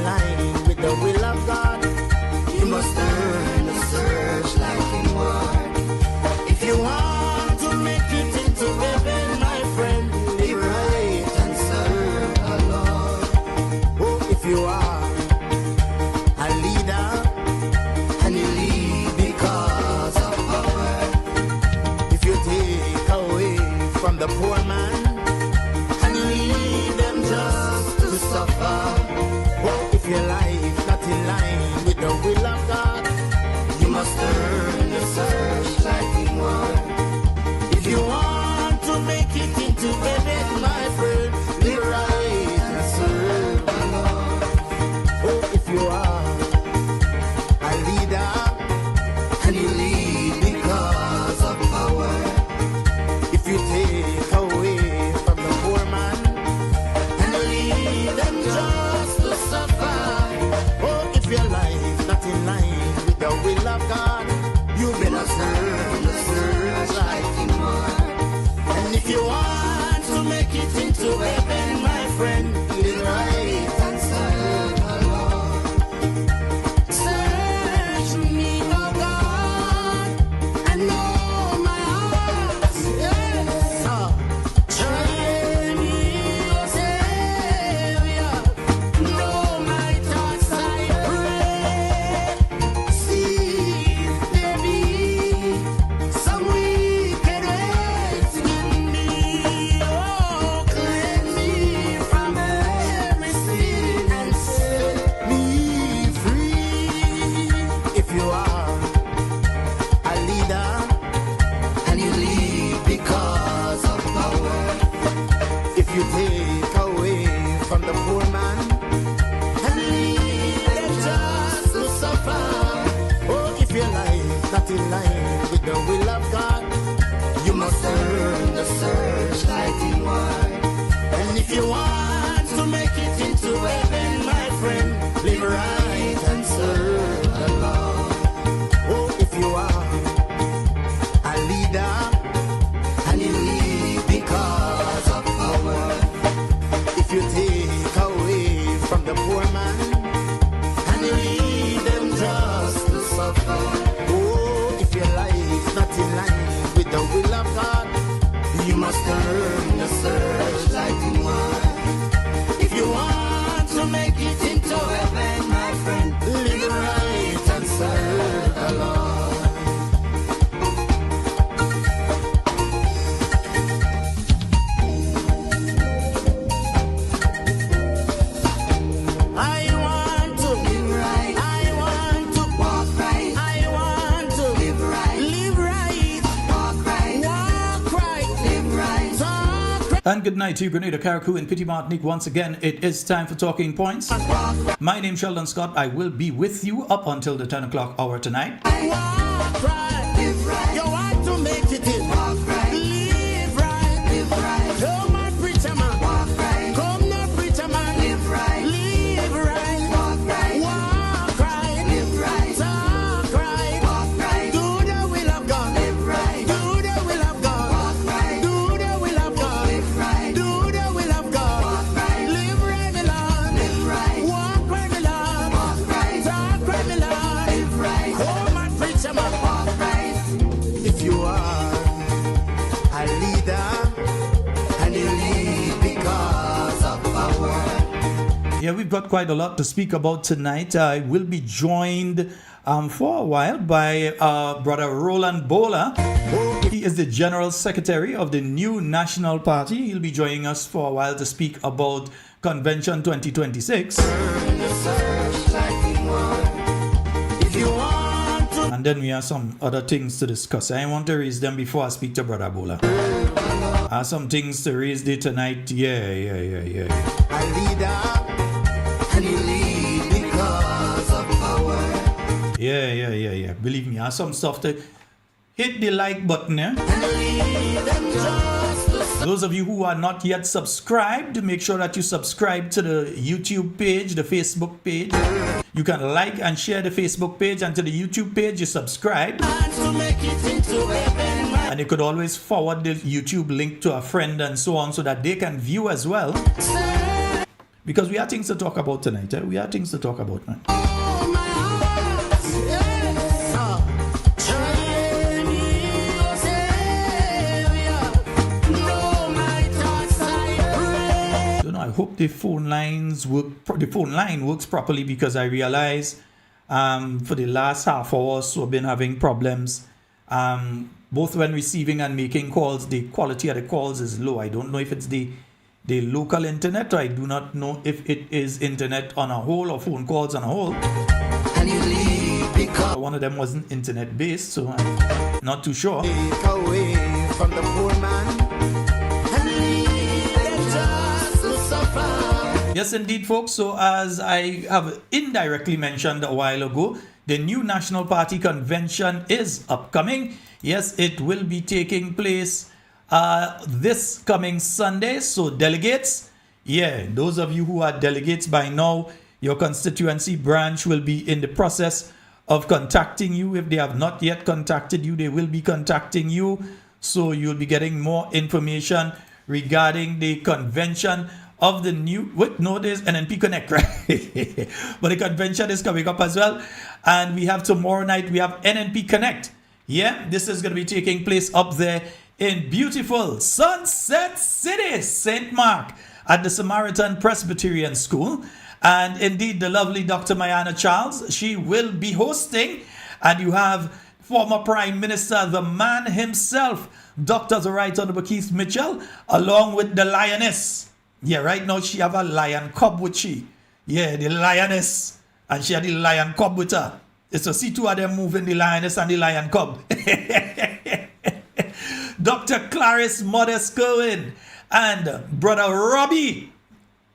in line with the will of God. You must earn the searchlight reward. If you want to make it into heaven, my friend, live right and serve the Lord. Oh, if you are a leader and you lead because of power, if you take away from the poor man and you leave them just to suffer, oh, if your life not in line with the will of God, you must earn the searchlight reward. If you want to make it into heaven, my friend, live right and serve the Lord. Oh, if you are a leader and you lead because of power, if you take away from the poor man and you leave them just to suffer, oh, if your life not in line with the will of God, you better serve the searchlight reward. And if you want to make it into heaven, my friend, live right and serve the Lord. Search me, oh God, and know my heart. Yes. Try me, oh Savior. Know my thoughts, I pray. See if there be some wicked ways in me. Oh, cleanse me from every sin and set me free. If you are a leader and you lead because of power, if you take away from the poor man and leave them just to suffer, oh, if your life not in line with the will of God, you must earn the searchlight reward. And if you want to make it into heaven, my friend, live right and serve the Lord. Oh, if you are a leader and you lead because of power, if you take away from the poor man and you leave them just to suffer, oh, if your life not in line with the will of God, you must earn the searchlight reward. If you want to make it into heaven, my friend, live right and serve the Lord. I want to live right. I want to walk right. I want to live right. Live right. Walk right. Walk right. Live right. Talk right. And good night to you, Grenada, Carriacou, and Petit Martinique. Once again, it is time for Talking Points. My name's Sheldon Scott. I will be with you up until the 10 o'clock hour tonight. Walk right. Live right. You want to make it in. Walk right. Live right. Live right. Come on, preacher man. Walk right. Come now, preacher man. Live right. Live right. Walk right. Walk right. Live right. Talk right. Walk right. Do the will of God. Live right. Do the will of God. Walk right. Do the will of God. Live right. Do the will of God. Walk right. Live right, my Lord. Live right. Walk right, my Lord. Walk right. Talk right, my Lord. Live right. Come on, preacher man. Walk right. If you are a leader and you lead because of power, Yeah, we've got quite a lot to speak about tonight. I will be joined for a while by Brother Roland Bola. He is the General Secretary of the New National Party. He'll be joining us for a while to speak about Convention 2026. earn the searchlight reward. If you want to And then we have some other things to discuss. I want to raise them before I speak to Brother Bola. I have some things to raise there tonight. Yeah. a leader and you lead because of power, Yeah. Believe me, I have some stuff to hit the like button, yeah? and you leave them just to Those of you who are not yet subscribed, make sure that you subscribe to the YouTube page, the Facebook page. You can like and share the Facebook page, and to the YouTube page, you subscribe. to make it into heaven. And you could always forward the YouTube link to a friend and so on so that they can view as well. because we have things to talk about tonight. We have things to talk about, man. Oh, my heart, yes. Turn me, O Savior. Know my thoughts, I pray. So now I hope the phone lines work. The phone line works properly, because I realize for the last half hour or so I've been having problems. Both when receiving and making calls, the quality of the calls is low. I don't know if it's the local internet, or I do not know if it is internet on a whole or phone calls on a whole. And you leave because One of them wasn't internet based, so I'm not too sure. take away from the poor man and leave them just to suffer. Yes, indeed, folks. So as I have indirectly mentioned a while ago, the new National Party convention is upcoming. Yes, it will be taking place this coming Sunday. So delegates, those of you who are delegates by now, your constituency branch will be in the process of contacting you. If they have not yet contacted you, they will be contacting you. So you'll be getting more information regarding the convention of the new, there's NNP Connect, right? But the convention is coming up as well. And we have tomorrow night, we have NNP Connect. Yeah, this is going to be taking place up there in beautiful Sunset City, St. Mark, at the Samaritan Presbyterian School. And indeed, the lovely Dr. Mayana Charles, she will be hosting. And you have former Prime Minister, the man himself, Dr. The Right Honorable Keith Mitchell, along with the lioness. Yeah, right now she have a lion cub with she. Yeah, the lioness. And she had the lion cub with her. It's to see two of them moving, the lioness and the lion cub. Dr. Clarice Modest Cohen and Brother Robbie,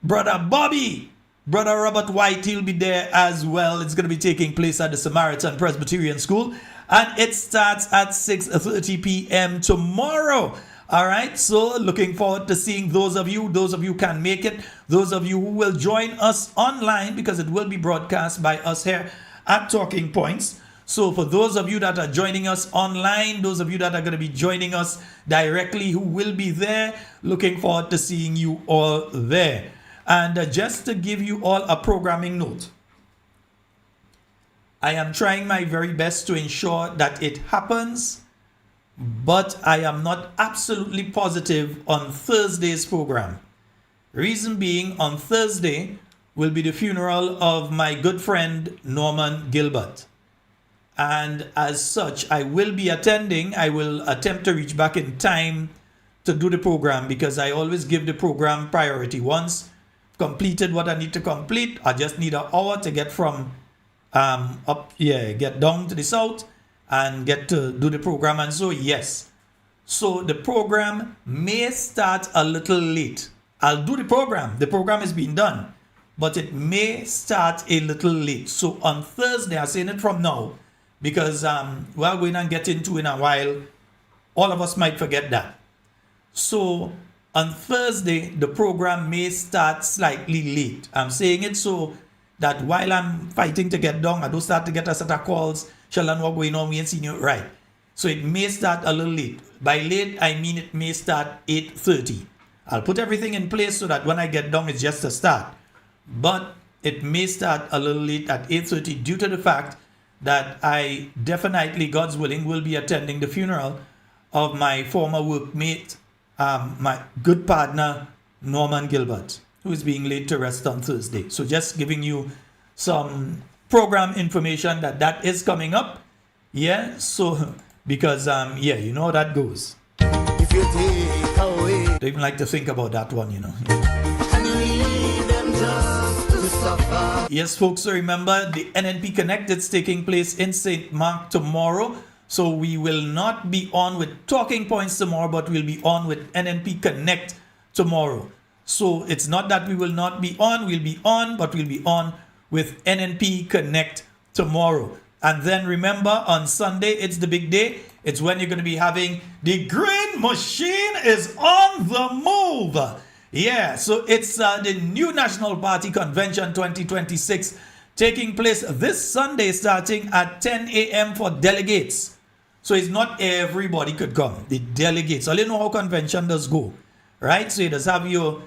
Brother Bobby, Brother Robert White, he'll be there as well. It's going to be taking place at the Samaritan Presbyterian School. And it starts at 6:30 p.m. tomorrow. All right, so looking forward to seeing those of you can make it, those of you who will join us online, because it will be broadcast by us here at Talking Points. So for those of you that are joining us online, those of you that are going to be joining us directly who will be there, looking forward to seeing you all there. And just to give you all a programming note, I am trying my very best to ensure that it happens, but I am not absolutely positive on Thursday's program. Reason being, on Thursday will be the funeral of my good friend Norman Gilbert. And as such, I will be attending. I will attempt to reach back in time to do the program, because I always give the program priority. Once completed what I need to complete, I just need an hour to get from get down to the south and get to do the program. And so, yes. So the program may start a little late. I'll do the program. The program is being done, but it may start a little late. So on Thursday, I'm saying it from now, because we're going to get into in a while. All of us might forget that. So on Thursday, the program may start slightly late. I'm saying it so that while I'm fighting to get down, I don't start to get a set of calls. Shallan, what going on? We ain't seen you right. So it may start a little late. By late, I mean it may start 8:30. I'll put everything in place so that when I get down, it's just a start. But it may start a little late at 8:30 due to the fact that I definitely, God's willing, will be attending the funeral of my former workmate, my good partner, Norman Gilbert, who is being laid to rest on Thursday. So just giving you some program information that is coming up. Yeah, so because you know how that goes. If you take away Don't even like to think about that one, you know. and leave them just to suffer. Yes, folks, so remember the NNP Connect is taking place in St. Mark tomorrow. So we will not be on with Talking Points tomorrow, but we'll be on with NNP Connect tomorrow. So it's not that we will not be on, we'll be on, but we'll be on with NNP Connect tomorrow. And then remember, on Sunday, it's the big day. It's when you're going to be having the Green Machine is on the move. Yeah, so it's the new National Party Convention 2026 taking place this Sunday starting at 10 a.m. for delegates. So it's not everybody could come. The delegates. So you know how convention does go, right? So you just have your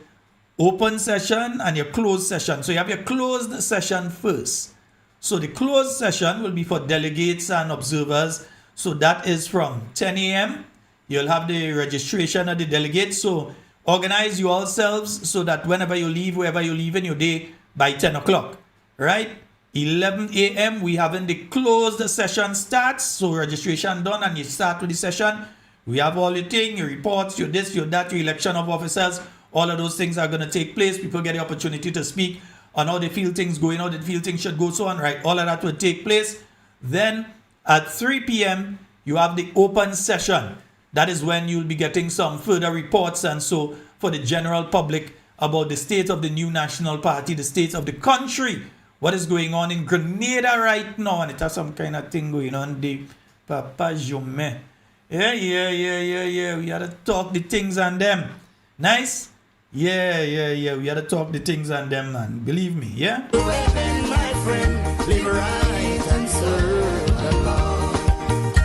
open session and your closed session. So you have your closed session first. So the closed session will be for delegates and observers. So that is from 10 a.m. You'll have the registration of the delegates. So organize yourselves so that whenever you leave, wherever you leave in your day, by 10 o'clock, right? 11 a.m. we having the closed session starts. So registration done and you start with the session. We have all your thing, your reports, your this, your that, your election of officers. All of those things are going to take place. People get the opportunity to speak on how they feel things going, how they feel things should go, so on, right? All of that will take place. Then at 3 p.m., you have the open session. That is when you'll be getting some further reports and so for the general public about the state of the new national party, the state of the country, what is going on in Grenada right now. And it has some kind of thing going on. The Papa Jome. Yeah. We had to talk the things on them. Nice? Yeah. We had to talk the things on them, man. Believe me, yeah? Heaven, my friend, live right and serve the Lord.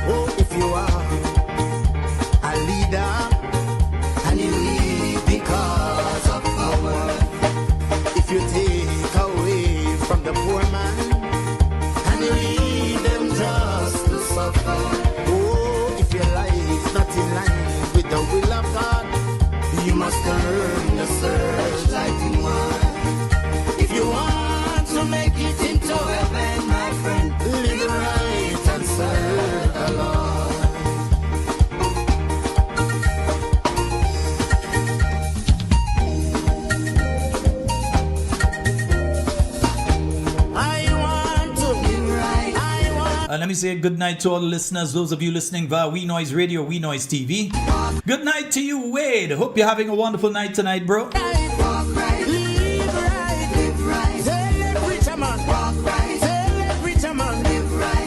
Oh, if you are a leader and you lead because of power, if you take away from the poor man and you leave them just to suffer, oh, if your life not in line with the will of God, you must turn the searchlight inward. If you want to make it into heaven, my friend, live right and serve the Lord. I want to live right. I want. And let me say good night to all the listeners, those of you listening via We Noise Radio, We Noise TV. Good night to you, Wade. Hope you're having a wonderful night tonight, bro. Walk right, live right. Tell every chairman, walk right. Tell every chairman, live right.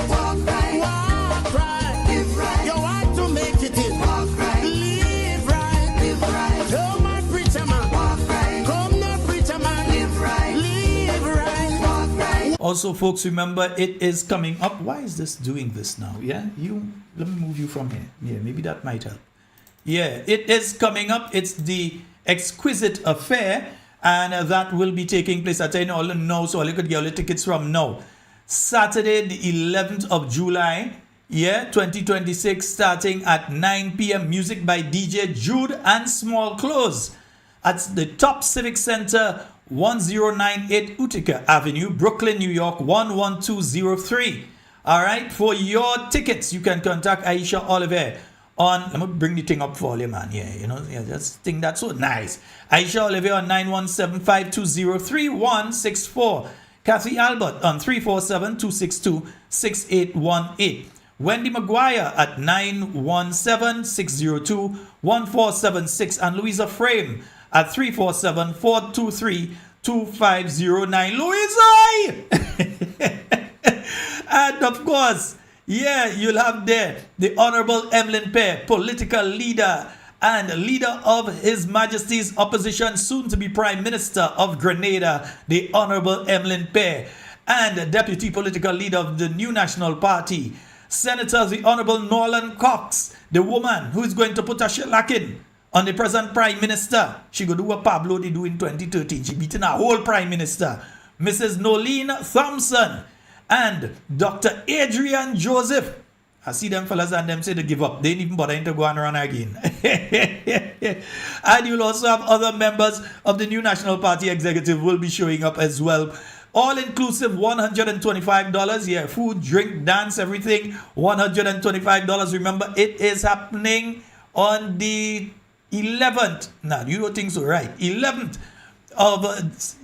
Walk right, live right. You want to make it in, walk right. Live right. Come on, preacher man, walk right. Come now, preacher man, live right. Walk right. Also, folks, remember it is coming up. Why is this doing this now? Yeah, let me move you from here. Yeah, maybe that might help. Yeah, it is coming up. It's the Exquisite Affair, and that will be taking place. I tell you all now, so you could get all the tickets from now. Saturday, the 11th of July, 2026, starting at 9 p.m. Music by DJ Jude and Small Clothes at the Top Civic Center, 1098 Utica Avenue, Brooklyn, New York, 11203. All right, for your tickets, you can contact Aisha Oliver on, let me bring the thing up for you, man. That's thing that's so nice. Aisha Oliver on 917-520-3164. Kathy Albert on 347-262-6818. Wendy Maguire at 917-602-1476. And Louisa Frame at 347-423-2509. Louisa! And of course, you'll have there the Honorable Emlyn Pear, political leader and leader of His Majesty's opposition, soon to be Prime Minister of Grenada, the Honorable Emlyn Pear, and Deputy Political Leader of the New National Party, Senator the Honorable Norland Cox, the woman who is going to put a shellacking on the present Prime Minister. She go do what Pablo did do in 2013. She beaten a whole Prime Minister. Mrs. Nolene Thompson and Dr. Adrian Joseph. I see them fellas and them say they give up. They ain't even bothering to go and run again. And you'll also have other members of the New National Party executive will be showing up as well. All inclusive $125. Yeah, food, drink, dance, everything. $125. Remember, it is happening on the 11th. Nah, you don't think so, right? 11th of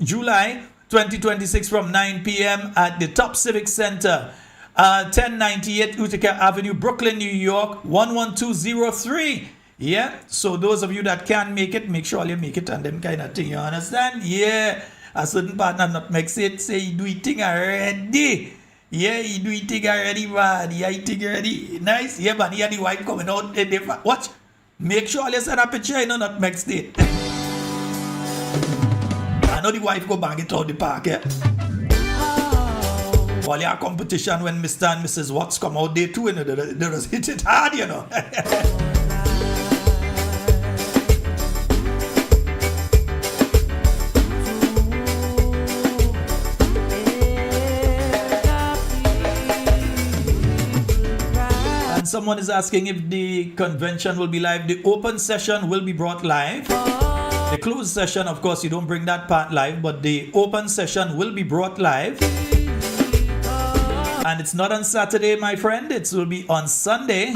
July 2026 from 9 p.m. at the Top Civic Center, 1098 Utica Avenue, Brooklyn, New York, 11203. Yeah, so those of you that can make it, make sure you make it and them kind of thing, you understand? Yeah, a certain partner not makes it, say you do it thing already. Yeah, you do it thing already, man. Yeah, you think already. Nice. Yeah, man, he and the wife coming out. Watch. Make sure you send a picture, you know, not mixed it. I know the wife go bang it out the park, yeah? While you have competition when Mr. and Mrs. Watts come out, they too, you know, they just hit it hard, you know. someone is asking if the convention will be live. The open session will be brought live. The closed session, of course, you don't bring that part live, but the open session will be brought live. And it's not on Saturday, my friend. It will be on Sunday.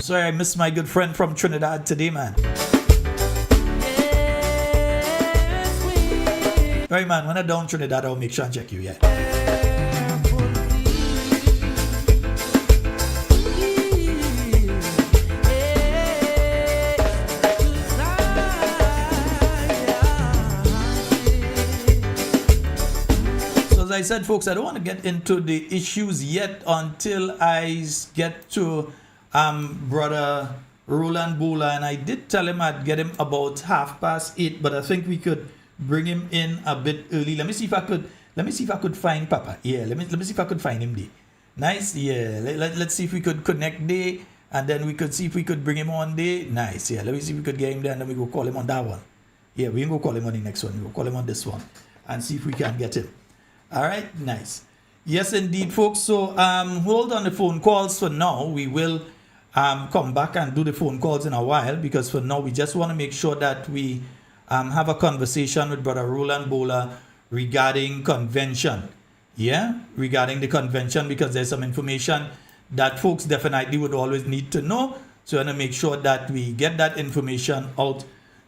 Sorry, I missed my good friend from Trinidad today, man. Right, man, when I'm down Trinidad, I'll make sure and check you, yeah. So as I said, folks, I don't want to get into the issues yet until I get to Brother Roland Bola, and I did tell him I'd get him about 8:30, but I think we could bring him in a bit early. Let me see if I could find Papa. Yeah, let me see if I could find him there. Nice. Yeah. Let's see if we could connect there, and then we could see if we could bring him on there. Nice. Yeah. Let me see if we could get him there, and then we go call him on that one. Yeah, we can go call him on the next one. We go call him on this one, and see if we can get him. All right. Nice. Yes, indeed, folks. So hold on the phone calls for now. We will come back and do the phone calls in a while, because for now we just want to make sure that we have a conversation with Brother Roland Bola regarding convention. Yeah, regarding the convention, because there's some information that folks definitely would always need to know. So I want to make sure that we get that information out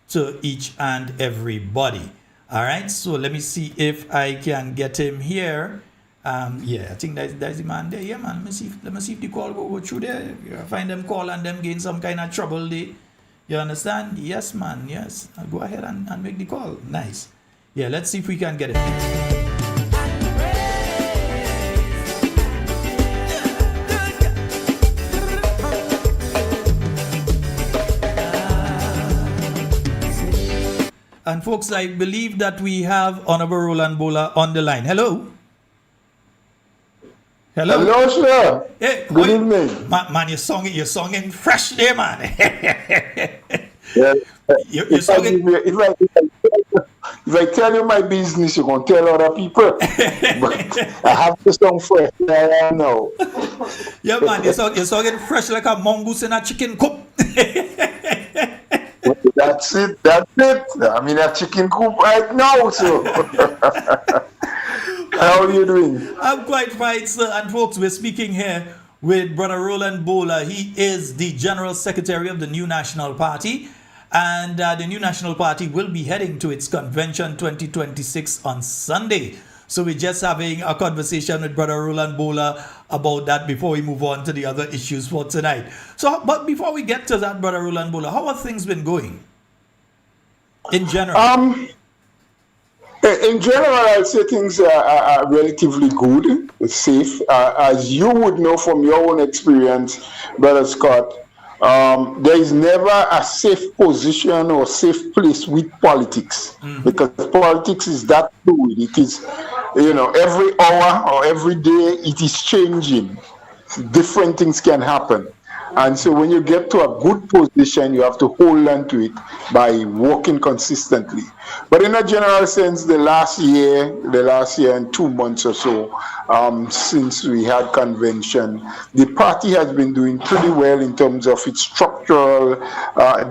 to each and everybody. All right, so let me see if I can get him here. Yeah, I think that's the man there. Yeah, man. Let me see if the call go through there. I find them call and them gain some kind of trouble there. You understand? Yes, man. Yes. I'll go ahead and make the call. Nice. Yeah, let's see if we can get it. And folks, I believe that we have Honorable Roland Bola on the line. Hello. Hello. Hello, sir. Hey, good evening. Man, you're songing fresh there, man. Yeah. You're songing. If I tell you my business, you're going to tell other people. But I have to song fresh. I know. Yeah, man, you're songing fresh like a mongoose in a chicken coop. That's it. I'm in a chicken coop right now, so. How are you doing? I'm quite fine, sir. And folks, we're speaking here with Brother Roland Bola. He is the General Secretary of the New National Party. And the New National Party will be heading to its convention 2026 on Sunday. So we're just having a conversation with Brother Roland Bola about that before we move on to the other issues for tonight. So, but before we get to that, Brother Roland Bola, how have things been going in general? In general, I'd say things are relatively good, safe. As you would know from your own experience, Brother Scott, there is never a safe position or safe place with politics, because politics is that fluid. It is, every hour or every day it is changing. Different things can happen. And so when you get to a good position, you have to hold on to it by working consistently. But in a general sense, the last year and 2 months or so, since we had convention, the party has been doing pretty well in terms of its structural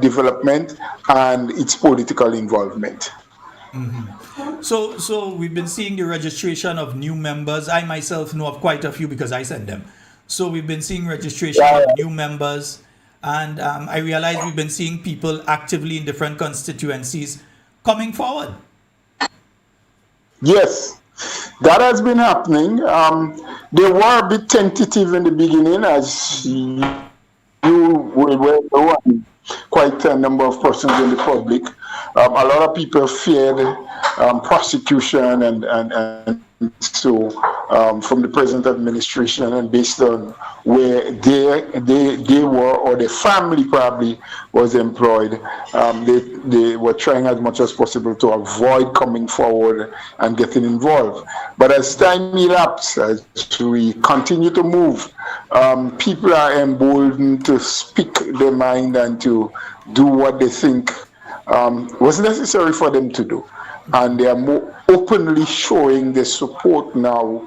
development and its political involvement. Mm-hmm. So we've been seeing the registration of new members. I myself know of quite a few because I send them. So we've been seeing registration of new members, and I realize we've been seeing people actively in different constituencies coming forward. Yes, that has been happening. They were a bit tentative in the beginning, as you will know, and quite a number of persons in the public. A lot of people feared prosecution and so from the present administration, and based on where they were or their family probably was employed, they were trying as much as possible to avoid coming forward and getting involved. But as time elapsed, as we continue to move, people are emboldened to speak their mind and to do what they think was necessary for them to do. and they are more openly showing the support now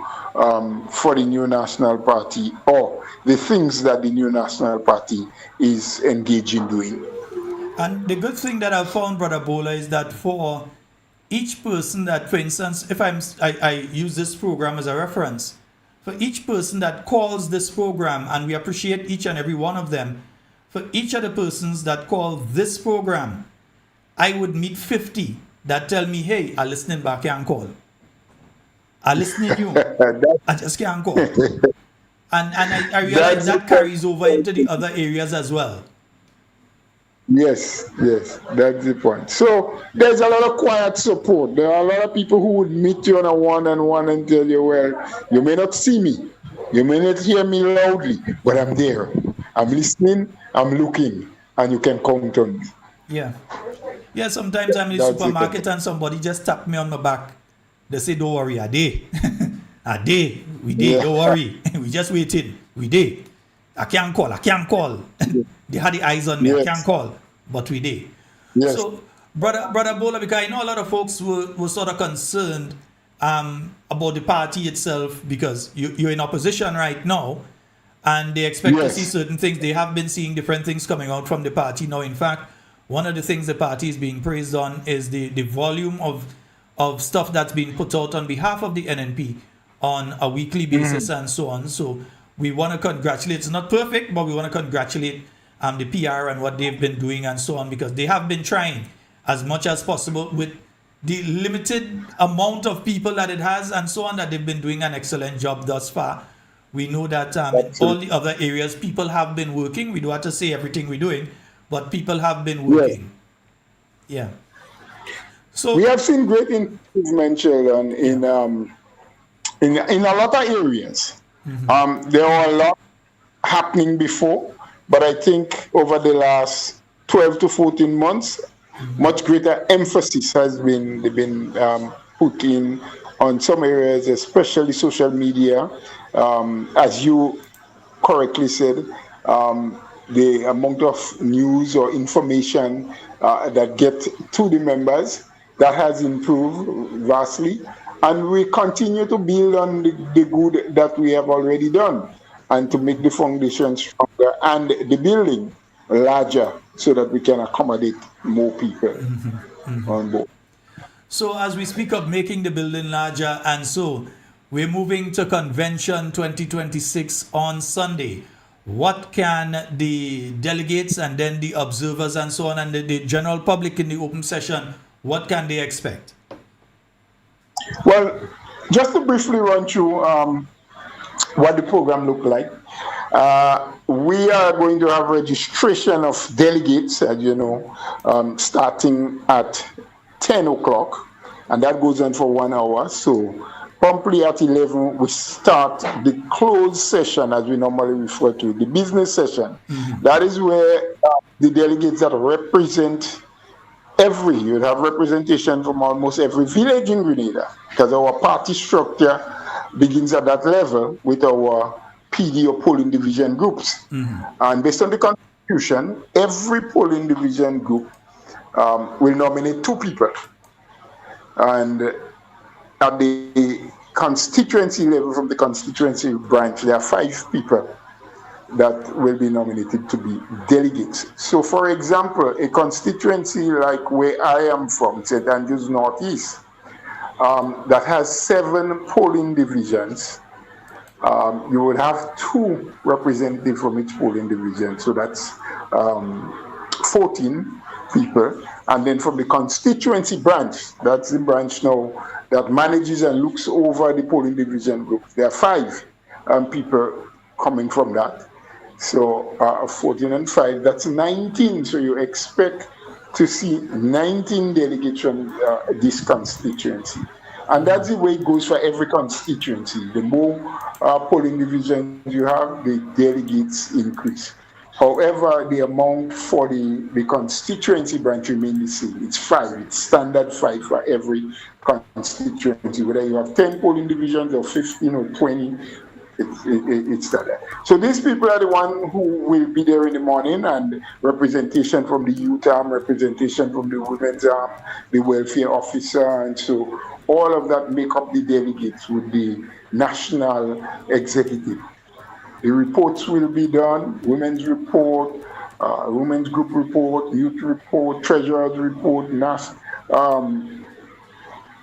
for the new National Party, or the things that the new National Party is engaged in doing. And the good thing that I found, Brother Bola, is that for each person that, for instance, if I use this program as a reference, for each person that calls this program, and we appreciate each and every one of them, for each of the persons that call this program, I would meet 50 that tell me, hey, I listening back, can't call. I listening to you. I just can't call. And I realize that carries over into the other areas as well. Yes, that's the point. So there's a lot of quiet support. There are a lot of people who would meet you on a one-on-one and tell you, well, you may not see me, you may not hear me loudly, but I'm there. I'm listening, I'm looking, and you can count on me. Yeah. Yeah, sometimes I'm in the supermarket and somebody just tap me on my back. They say, don't worry, I day. I day. We day, don't worry. We just waiting. We day. I can't call. They had the eyes on me. Yes. I can't call, but we did. Yes. So, brother Bola, because I know a lot of folks were sort of concerned about the party itself, because you're in opposition right now, and they expect to see certain things. They have been seeing different things coming out from the party now. In fact, one of the things the party is being praised on is the volume of stuff that's being put out on behalf of the NNP on a weekly basis and so on. So we want to congratulate. It's not perfect, but we want to congratulate the PR and what they've been doing and so on, because they have been trying as much as possible with the limited amount of people that it has and so on, that they've been doing an excellent job thus far. We know that in all the other areas, people have been working. We don't have to say everything we're doing, but people have been working. Yeah. So we have seen great improvement, Sheldon, in a lot of areas. There were a lot happening before, but I think over the last 12 to 14 months, much greater emphasis has been put in on some areas, especially social media. As you correctly said, the amount of news or information that get to the members, that has improved vastly. And we continue to build on the good that we have already done, and to make the foundation stronger and the building larger, so that we can accommodate more people on board. So as we speak of making the building larger, and so we're moving to Convention 2026 on Sunday, what can the delegates and then the observers and so on, and the general public in the open session, what can they expect? Well, just to briefly run through what the program look like. We are going to have registration of delegates, as you know, starting at 10 o'clock, and that goes on for 1 hour. So promptly at 11, we start the closed session, as we normally refer to, the business session. That is where the delegates that represent you would have representation from almost every village in Grenada, because our party structure begins at that level with our PD or polling division groups. And based on the constitution, every polling division group will nominate 2 people. And at the constituency level, from the constituency branch, there are 5 people that will be nominated to be delegates. So, for example, a constituency like where I am from, St. Andrews Northeast, that has 7 polling divisions, you would have 2 representatives from each polling division. So that's 14 people. And then from the constituency branch, that's the branch now that manages and looks over the polling division group, there are 5 people coming from that. So 14 and 5, that's 19. So you expect to see 19 delegates from this constituency. And that's the way it goes for every constituency. The more polling divisions you have, the delegates increase. However, the amount for the constituency branch remains the same. It's 5. It's standard 5 for every constituency. Whether you have 10 polling divisions or 15 or 20, It's that. So these people are the one who will be there in the morning, and representation from the youth arm, representation from the women's arm, the welfare officer, and so all of that make up the delegates with the national executive. The reports will be done: women's report, women's group report, youth report, treasurer's report,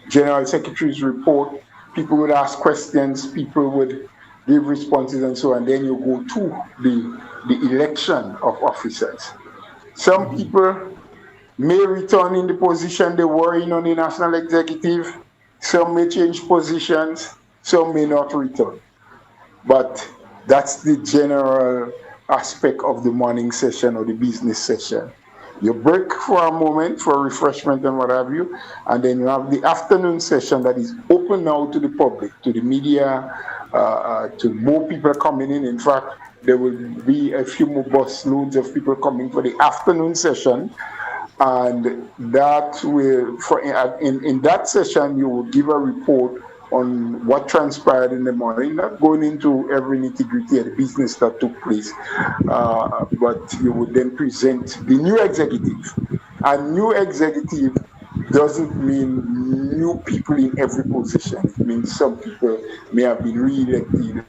general secretary's report. People would ask questions, people would give responses, and so on. Then you go to the election of officers. Some people may return in the position they were in on the national executive. Some may change positions. Some may not return. But that's the general aspect of the morning session or the business session. You break for a moment for refreshment and what have you, and then you have the afternoon session that is open now to the public, to the media, to more people coming in. In fact, there will be a few more bus loads of people coming for the afternoon session, and that will, in that session, you will give a report on what transpired in the morning, not going into every nitty-gritty of the business that took place, but you would then present the new executive. And new executive doesn't mean new people in every position. It means some people may have been re-elected,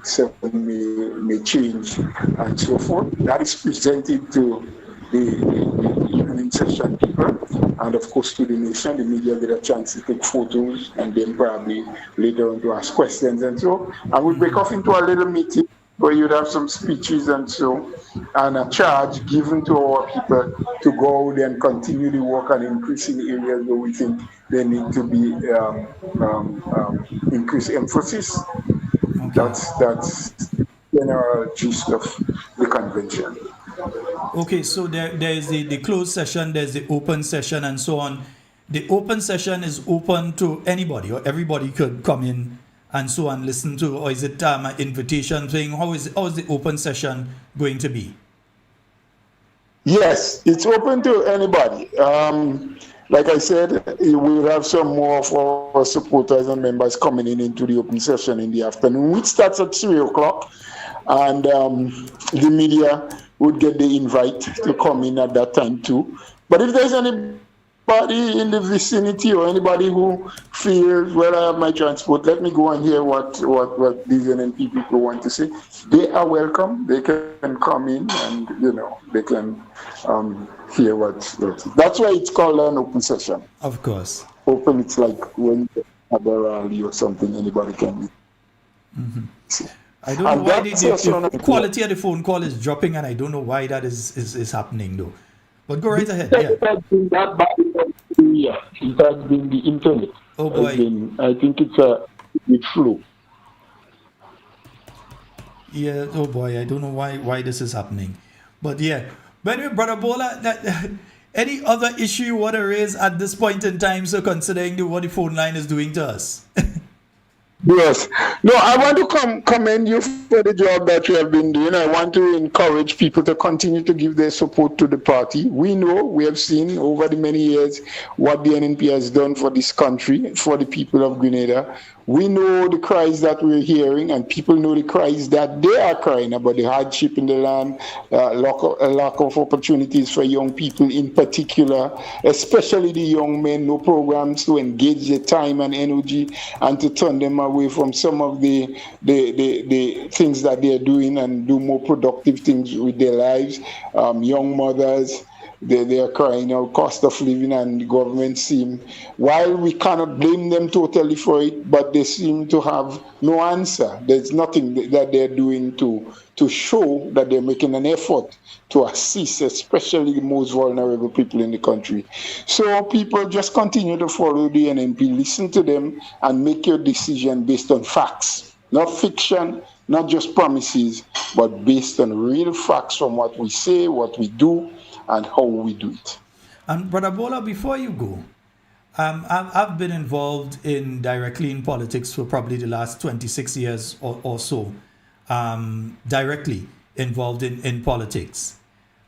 some may change, and so forth. That is presented to the evening session people, and of course to the nation. The media get a chance to take photos, and then probably later on to ask questions and so. And we break off into a little meeting where you'd have some speeches and so, and a charge given to our people to go out and continue the work and increase in the areas where we think there need to be increased emphasis. Okay. That's the general gist of the convention. Okay, so there is the closed session, there's the open session, and so on. The open session is open to anybody, or everybody could come in and so on, listen to, or is it an invitation thing? How is the open session going to be? Yes, it's open to anybody. Like I said, we'll have some more of our supporters and members coming into the open session in the afternoon, which starts at 3 o'clock, and the media would get the invite to come in at that time too. But if there's anybody in the vicinity or anybody who feels, well, I have my transport, let me go and hear what these NNP people want to say, they are welcome. They can come in and, they can hear what. That's why it's called an open session. Of course. Open, it's like when you have a rally or something, anybody can be. Mm-hmm. I don't know why the quality of the phone call is dropping, and I don't know why that is happening though. But go right ahead. Yeah. It has been that bad. Yeah, it has been the internet. Oh boy. I think it's a flu. Yeah. Oh boy. I don't know why this is happening. But yeah. But anyway, Brother Bola, any other issue you want to raise at this point in time? So considering what the phone line is doing to us. Yes. No, I want to commend you for the job that you have been doing. I want to encourage people to continue to give their support to the party. We have seen over the many years what the NNP has done for this country, for the people of Grenada. We know the cries that we're hearing, and people know the cries that they are crying about the hardship in the land, lack of opportunities for young people in particular, especially the young men, no programs to engage their time and energy and to turn them away from some of the things that they're doing and do more productive things with their lives. Young mothers, they are crying out cost of living, and the government while we cannot blame them totally for it, but they seem to have no answer. There's nothing that they're doing to show that they're making an effort to assist, especially the most vulnerable people in the country. So people just continue to follow the NNP, listen to them, and make your decision based on facts, not fiction, not just promises, but based on real facts from what we say, what we do, and how we do it. And Brother Bola, before you go, I've been involved directly in politics for probably the last 26 years or so, directly involved in politics.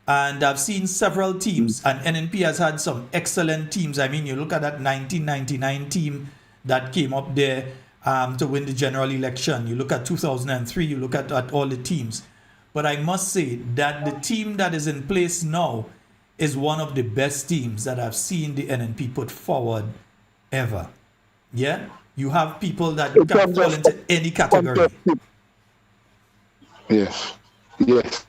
And I've seen several teams, and NNP has had some excellent teams. I mean, you look at that 1999 team that came up there to win the general election. You look at 2003, you look at all the teams. But I must say that the team that is in place now is one of the best teams that I've seen the NNP put forward ever. Yeah? You have people that can fall into any category. Yes. Yes.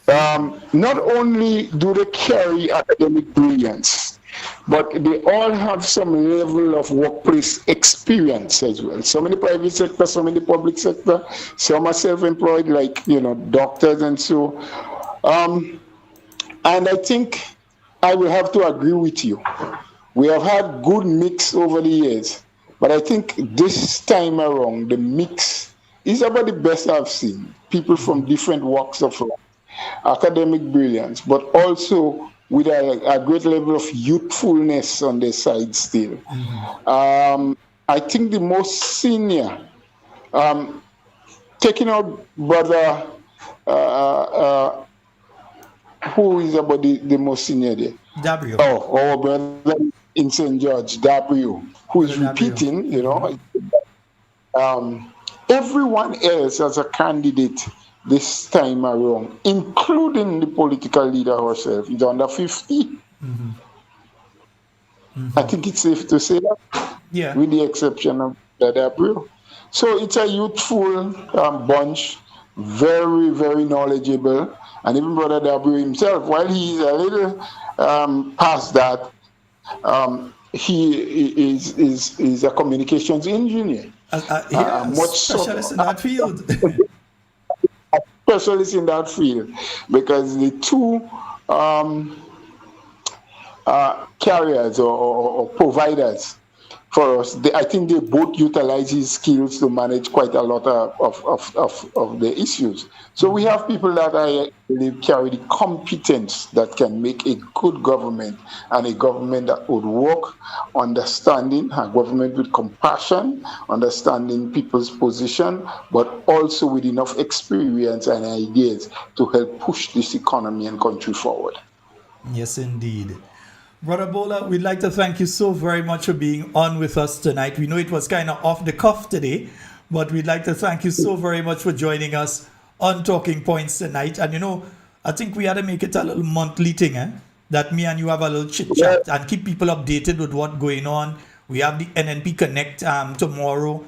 Not only do they carry academic brilliance, but they all have some level of workplace experience as well. Some in the private sector, some in the public sector, some are self-employed, like, doctors and so. And I think I will have to agree with you. We have had good mix over the years, but I think this time around, the mix is about the best I've seen. People from different walks of life, academic brilliance, but also with a great level of youthfulness on their side still. I think the most senior, taking out brother, who is about the most senior there? W. Oh, our brother in St. George, W, who is repeating, everyone else as a candidate this time around, including the political leader herself, is under 50. I think it's safe to say that, with the exception of W. So it's a youthful bunch, very, very knowledgeable. And even Brother W himself, while he's a little past that, he is a communications engineer. Specialist in that field. Specialist in that field, because the two carriers or providers for us, I think they both utilize his skills to manage quite a lot of the issues. So we have people that carry the competence that can make a good government, and a government that would work, understanding, a government with compassion, understanding people's position, but also with enough experience and ideas to help push this economy and country forward. Yes, indeed. Brother Bola, we'd like to thank you so very much for being on with us tonight. We know it was kind of off the cuff today, but we'd like to thank you so very much for joining us on Talking Points tonight. And I think we had to make it a little monthly thing, that me and you have a little chit chat and keep people updated with what's going on. We have the NNP Connect tomorrow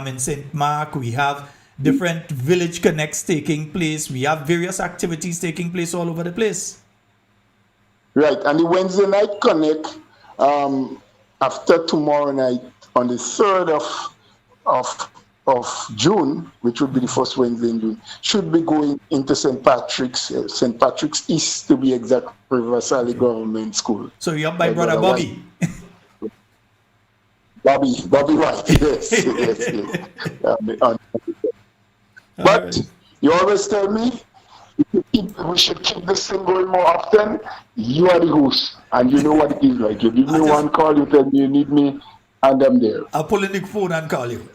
in St. Mark. We have different village connects taking place. We have various activities taking place all over the place. Right, and the Wednesday night connect after tomorrow night on the 3rd of June, which would be the first Wednesday in June, should be going into St. Patrick's East, to be exact, River Valley Government School. So you're up by Brother Bobby. Bobby White, yes. But you always tell me, we should keep this thing going more often. You are the host, and you know what it is like. You give me one call, you tell me you need me, and I'm there. I'll pull in the phone and call you.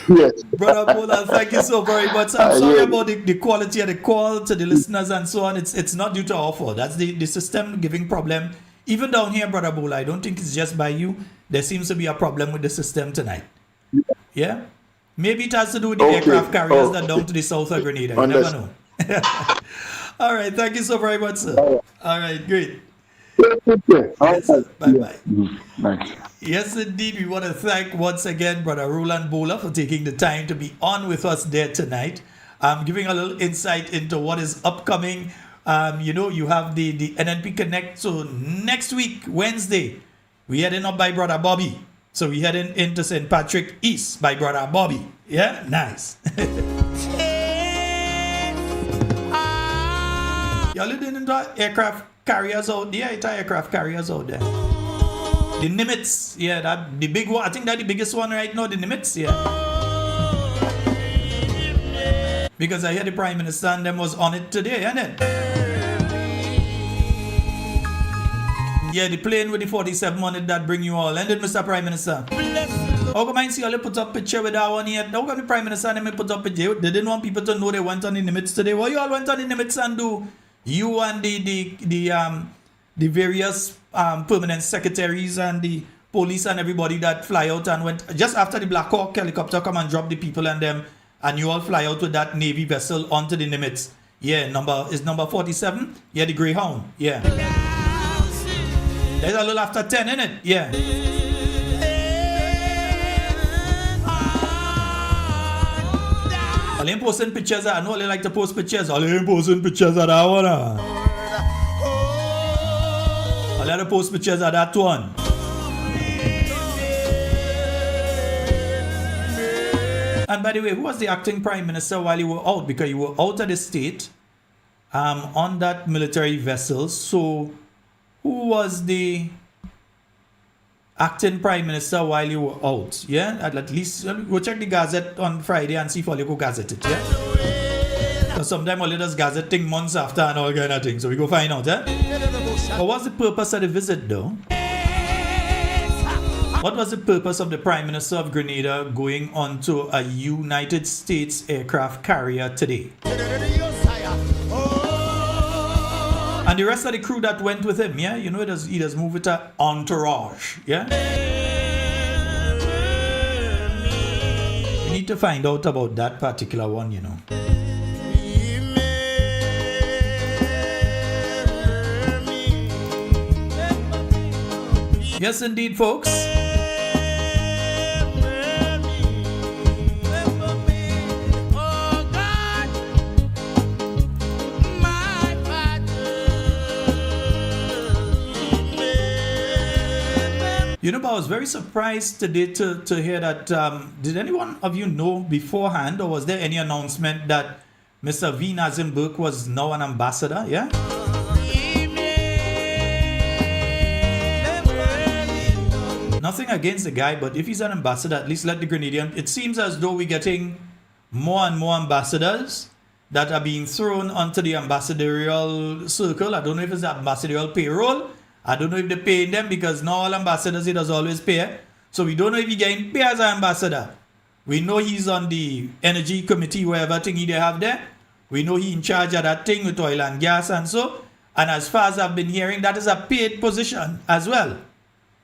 Yes. Brother Bola, thank you so very much. I'm sorry about the quality of the call to the listeners and so on. It's not due to our fault. That's the system giving problem. Even down here, Brother Bola, I don't think it's just by you. There seems to be a problem with the system tonight. Yeah? Maybe it has to do with the aircraft carriers that down to the south of Grenada. You never know. All right. Thank you so very much, sir. All right. Great. Yes, bye-bye. Thanks. Yes, indeed. We want to thank once again Brother Roland Bola for taking the time to be on with us there tonight. Giving a little insight into what is upcoming. You have the NNP Connect. So next week, Wednesday, we heading up by Brother Bobby. So we heading into St. Patrick East by Brother Bobby. Yeah? Nice. Y'all listening into aircraft carriers out there? It's aircraft carriers out there. The Nimitz. Yeah, that the big one. I think that's the biggest one right now, the Nimitz. Yeah. Because I hear the Prime Minister and them was on it today, isn't it? Yeah, the plane with the 4700 that bring you all. Ended, Mr. Prime Minister. How come I see all they put up picture with that one yet? How come the Prime Minister and them put up picture? They didn't want people to know they went on the Nimitz today. What you all went on the Nimitz and do? You and the various permanent secretaries and the police and everybody that fly out and went just after the Black Hawk helicopter come and drop the people and them, and you all fly out with that Navy vessel onto the Nimitz. Yeah, number 47. Yeah, the Greyhound. Yeah. There's a little after 10 in it. Yeah. All them posting pictures. I know they like to post pictures. All them posting pictures of that one. All them post pictures of that one. And by the way, who was the acting prime minister while you were out? Because you were out of the state on that military vessel. So who was the acting prime minister while you were out? Yeah, at least go check the Gazette on Friday and see if all you go gazette it. Yeah, because sometimes all does gazette thing months after and all kind of things. So we go find out. Yeah. But what's the purpose of the visit though? What was the purpose of the Prime Minister of Grenada going onto a United States aircraft carrier today? And the rest of the crew that went with him, yeah, you know, he does move with an entourage, yeah? We need to find out about that particular one, you know. Yes, indeed, folks. You know, but I was very surprised today to hear that. Did anyone of you know beforehand, or was there any announcement that Mr. V. Nazim Burke was now an ambassador? Yeah? Nothing against the guy, but if he's an ambassador, at least let the Grenadian. It seems as though we're getting more and more ambassadors that are being thrown onto the ambassadorial circle. I don't know if it's the ambassadorial payroll. I don't know if they're paying them, because not all ambassadors, he does always pay. So we don't know if he's getting paid as an ambassador. We know he's on the energy committee, whatever thing they have there. We know he's in charge of that thing with oil and gas and so. And as far as I've been hearing, that is a paid position as well.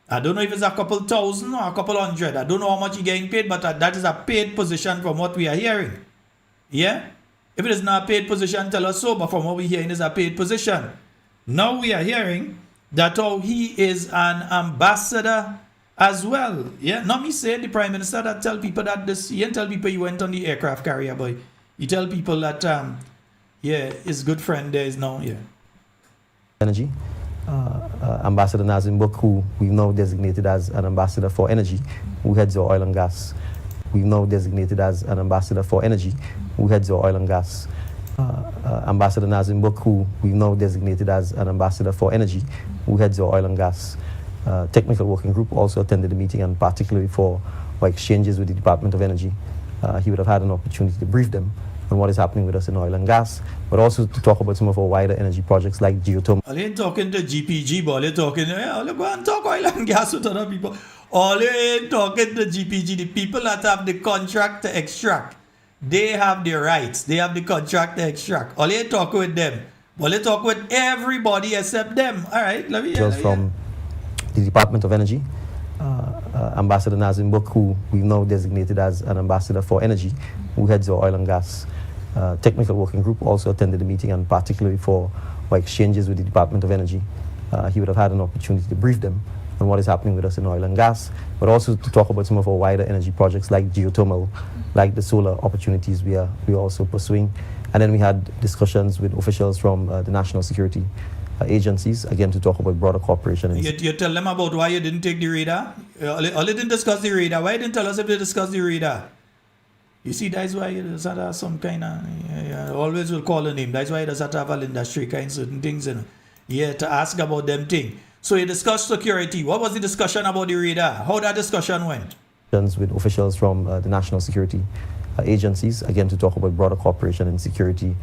I don't know if it's a couple thousand or a couple hundred. I don't know how much he's getting paid, but that is a paid position from what we are hearing. Yeah? If it is not a paid position, tell us so, but from what we're hearing, it's a paid position. Now we are hearing that he is an ambassador as well. Yeah, not me saying the Prime Minister that tell people that this, he didn't tell people he went on the aircraft carrier, boy. He tell people that, yeah, his good friend there is now, yeah. Energy. Ambassador Nazim Burke, who we've now designated as an ambassador for energy, who heads our oil and gas. We've now designated as an ambassador for energy, who heads our oil and gas. Ambassador Nazim Burke, who we've now designated as an ambassador for energy, who heads our oil and gas technical working group, also attended the meeting, and particularly for our exchanges with the Department of Energy. He would have had an opportunity to brief them on what is happening with us in oil and gas, but also to talk about some of our wider energy projects like geothermal. All ain't talking to GPG, but all ain't talking, all go and talk oil and gas with other people. All ain't talking to GPG, the people that have the contract to extract. They have the rights. They have the contract to extract. All they talk with them. All they talk with everybody except them. All right, let me hear. From the Department of Energy, Ambassador Nazim Burke, who we've now designated as an ambassador for energy, who heads our oil and gas technical working group, also attended the meeting, and particularly for our exchanges with the Department of Energy. He would have had an opportunity to brief them on what is happening with us in oil and gas, but also to talk about some of our wider energy projects like geothermal, like the solar opportunities we are also pursuing. And then we had discussions with officials from the national security agencies, again, to talk about broader cooperation. You tell them about why you didn't take the radar? All they didn't discuss the radar. Why didn't tell us if they discussed the radar? You see, that's why you does have some kind of, always will call a name. That's why it does have to have an industry kind of certain things, you know. Yeah, to ask about them things. So you discussed security. What was the discussion about the radar? How that discussion went? With officials from the national security agencies, again, to talk about broader cooperation and security,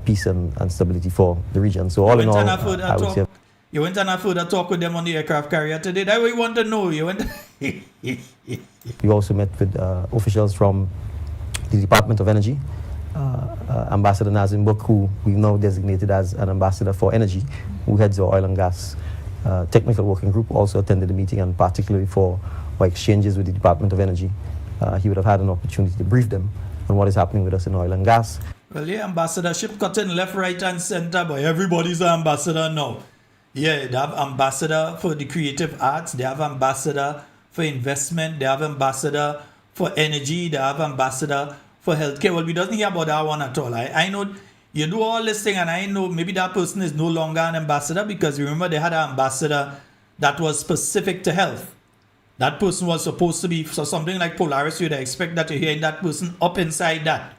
peace and stability for the region. So all in all, I would say... You went on a further talk with them on the aircraft carrier today. That's what we want to know. You went. We also met with officials from the Department of Energy, Ambassador Nazim Burke, who we've now designated as an ambassador for energy, who heads our oil and gas technical working group also attended the meeting, and particularly for exchanges with the Department of Energy. He would have had an opportunity to brief them on what is happening with us in oil and gas. Well, yeah, ambassadorship cutting left, right, and center, but everybody's an ambassador now. Yeah, they have ambassador for the creative arts, they have ambassador for investment, they have ambassador for energy, they have ambassador for healthcare. Well, we don't hear about that one at all. I know you do all this thing, and I know maybe that person is no longer an ambassador, because remember they had an ambassador that was specific to health. That person was supposed to be, so something like Polaris, you'd expect that you're hearing that person up inside that.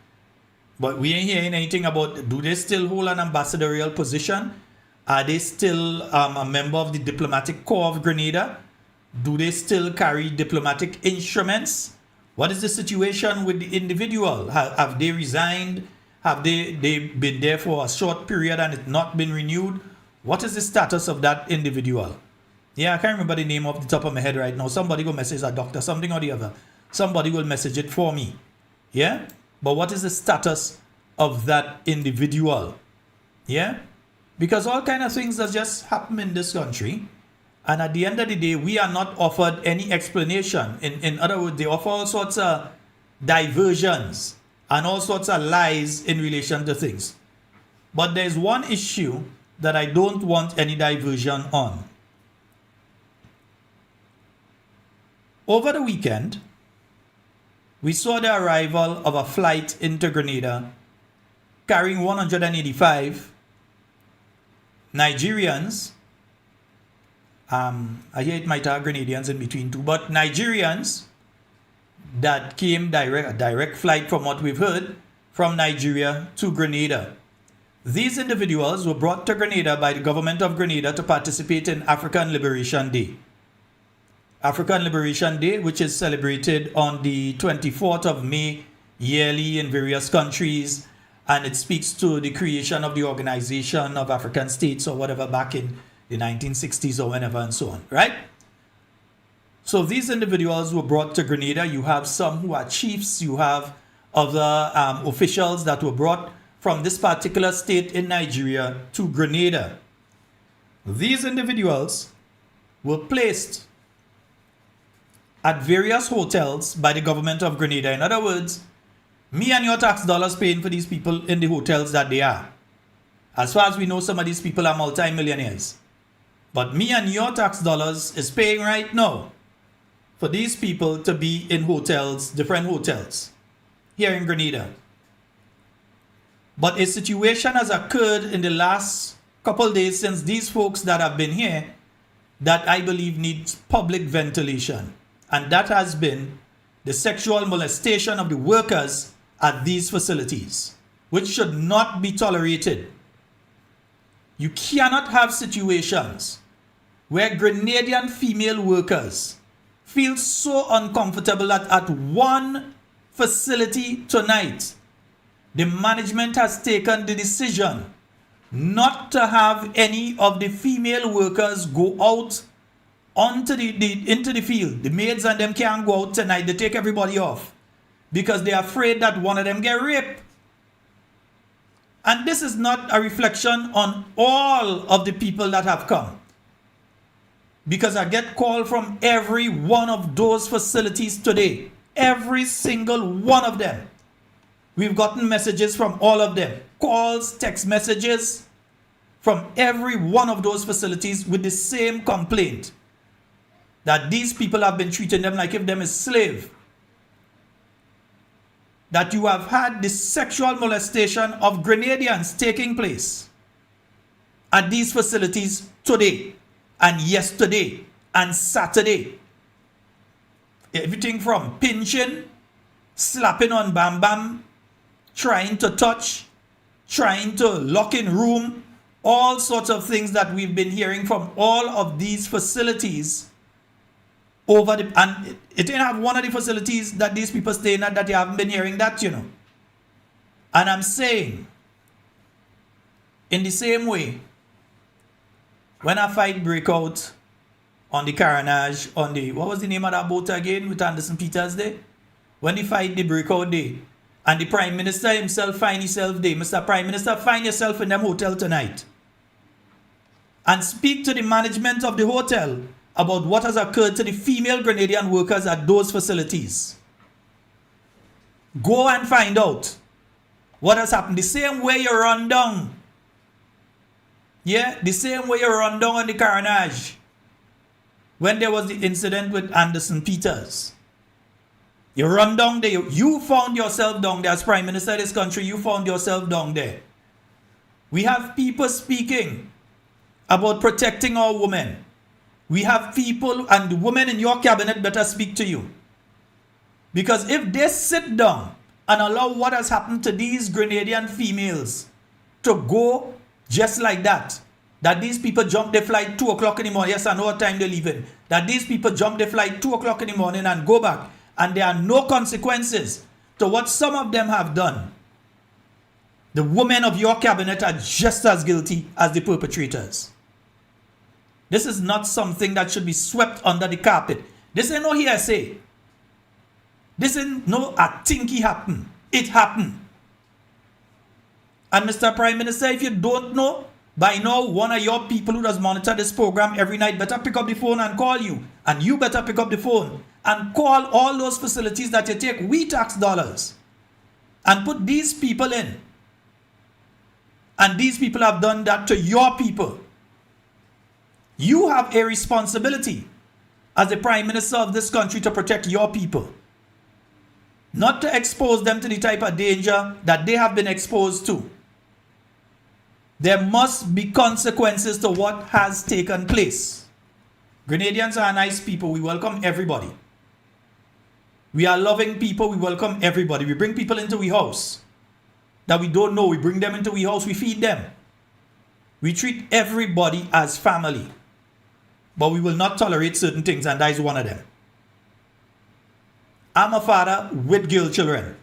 But we ain't hearing anything about, do they still hold an ambassadorial position? Are they still a member of the diplomatic corps of Grenada? Do they still carry diplomatic instruments? What is the situation with the individual? Have they resigned? Have they been there for a short period and it's not been renewed? What is the status of that individual? Yeah, I can't remember the name off the top of my head right now. Somebody will message a doctor, something or the other. Somebody will message it for me. Yeah? But what is the status of that individual? Yeah? Because all kind of things that just happen in this country. And at the end of the day, we are not offered any explanation. In other words, they offer all sorts of diversions and all sorts of lies in relation to things. But there's one issue that I don't want any diversion on. Over the weekend, we saw the arrival of a flight into Grenada carrying 185 Nigerians. I hear it might have Grenadians in between too, but Nigerians that came direct flight from what we've heard from Nigeria to Grenada. These individuals were brought to Grenada by the government of Grenada to participate in African Liberation Day. African Liberation Day, which is celebrated on the 24th of May yearly in various countries, and it speaks to the creation of the Organization of African States or whatever back in the 1960s or whenever and so on, right? So these individuals were brought to Grenada. You have some who are chiefs, you have other officials that were brought from this particular state in Nigeria to Grenada. These individuals were placed at various hotels by the government of Grenada. In other words, me and your tax dollars paying for these people in the hotels that they are. As far as we know, some of these people are multi-millionaires. But me and your tax dollars is paying right now for these people to be in hotels, different hotels, here in Grenada. But a situation has occurred in the last couple days since these folks that have been here that I believe needs public ventilation. And that has been the sexual molestation of the workers at these facilities, which should not be tolerated. You cannot have situations where Grenadian female workers feel so uncomfortable that at one facility tonight, the management has taken the decision not to have any of the female workers go out onto into the field. The maids and them can't go out tonight. They take everybody off because they're afraid that one of them get raped. And this is not a reflection on all of the people that have come, because I get call from every one of those facilities today. Every single one of them. We've gotten messages from all of them. Calls, text messages from every one of those facilities with the same complaint, that these people have been treating them like if them is slave. That you have had the sexual molestation of Grenadians taking place at these facilities today and yesterday and Saturday. Everything from pinching, slapping on bam bam, trying to touch, trying to lock in room, all sorts of things that we've been hearing from all of these facilities over the, and it didn't have one of the facilities that these people stay in that you haven't been hearing that, you know. And I'm saying, in the same way, when a fight break out on the Carnage, on the, what was the name of that boat again with Anderson Peters there? When the fight, the breakout day, and the Prime Minister himself find himself there, Mr. Prime Minister, find yourself in them hotel tonight. and speak to the management of the hotel about what has occurred to the female Grenadian workers at those facilities. Go and find out what has happened. The same way you run down. Yeah, the same way you run down on the Carnage when there was the incident with Anderson Peters. You run down there. You found yourself down there as Prime Minister of this country. You found yourself down there. We have people speaking about protecting our women. We have people, and the women in your cabinet better speak to you. Because if they sit down and allow what has happened to these Grenadian females to go just like that these people jump their flight 2 o'clock in the morning, yes, I know what time they're leaving, that these people jump their flight 2 o'clock in the morning and go back, and there are no consequences to what some of them have done, the women of your cabinet are just as guilty as the perpetrators. This is not something that should be swept under the carpet. This ain't no hearsay. This ain't no I think it happened. It happened. And Mr. Prime Minister, if you don't know, by now one of your people who does monitor this program every night better pick up the phone and call you. And you better pick up the phone and call all those facilities that you take we tax dollars and put these people in. And these people have done that to your people. You have a responsibility as the Prime Minister of this country to protect your people. Not to expose them to the type of danger that they have been exposed to. There must be consequences to what has taken place. Grenadians are nice people. We welcome everybody. We are loving people. We welcome everybody. We bring people into our house that we don't know. We bring them into our house. We feed them. We treat everybody as family. But we will not tolerate certain things, and that is one of them. I'm a father with girl children.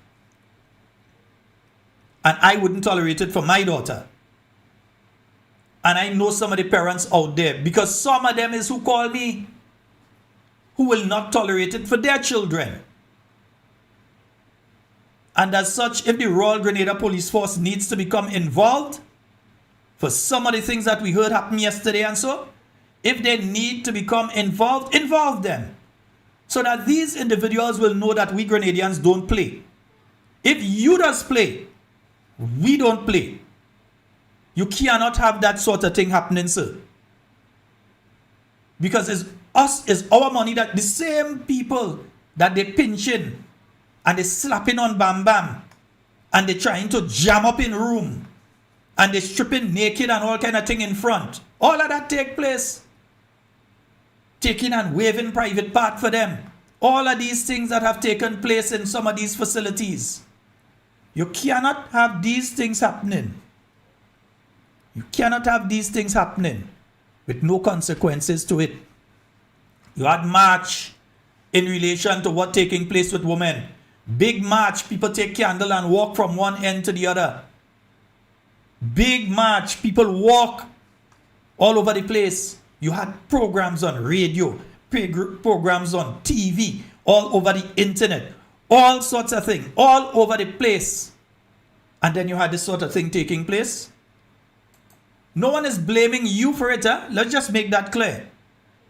And I wouldn't tolerate it for my daughter. And I know some of the parents out there, because some of them is who call me, who will not tolerate it for their children. And as such, if the Royal Grenada Police Force needs to become involved for some of the things that we heard happen yesterday and so, if they need to become involved, involve them. So that these individuals will know that we Grenadians don't play. If you just play, we don't play. You cannot have that sort of thing happening, sir. Because it's our money that the same people that they pinching and they slapping on Bam Bam and they trying to jam up in room and they stripping naked and all kind of thing in front. All of that take place. Taking and waving private part for them. All of these things that have taken place in some of these facilities. You cannot have these things happening. You cannot have these things happening with no consequences to it. You had march in relation to what taking place with women. Big march, people take candle and walk from one end to the other. Big march, people walk all over the place. You had programs on radio, programs on TV, all over the internet, all sorts of things, all over the place. And then you had this sort of thing taking place. No one is blaming you for it. Let's just make that clear.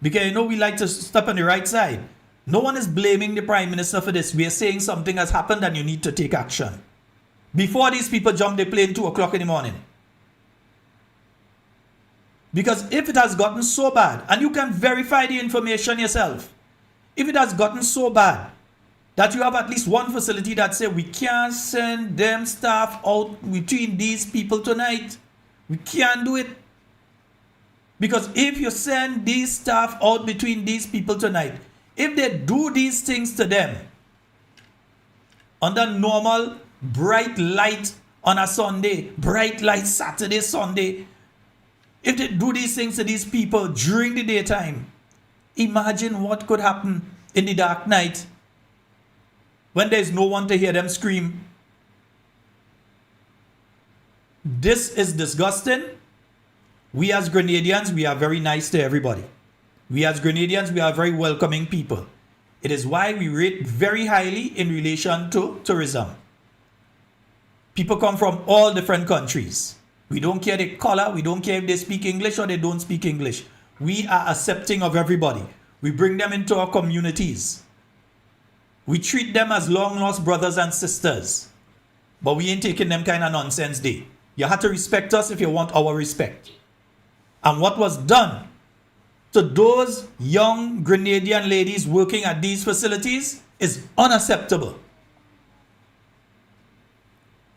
Because you know we like to step on the right side. No one is blaming the Prime Minister for this. We are saying something has happened and you need to take action. Before these people jump the plane 2 o'clock in the morning. Because if it has gotten so bad, and you can verify the information yourself, if it has gotten so bad that you have at least one facility that say we can't send them staff out between these people tonight, we can't do it. Because if you send these staff out between these people tonight, if they do these things to them under normal bright light on a Sunday, bright light Saturday, Sunday, if they do these things to these people during the daytime, imagine what could happen in the dark night when there's no one to hear them scream. This is disgusting. We as Grenadians, we are very nice to everybody. We as Grenadians, we are very welcoming people. It is why we rate very highly in relation to tourism. People come from all different countries. We don't care the color. We don't care if they speak English or they don't speak English. We are accepting of everybody. We bring them into our communities. We treat them as long-lost brothers and sisters. But we ain't taking them kind of nonsense day. You have to respect us if you want our respect. And what was done to those young Grenadian ladies working at these facilities is unacceptable.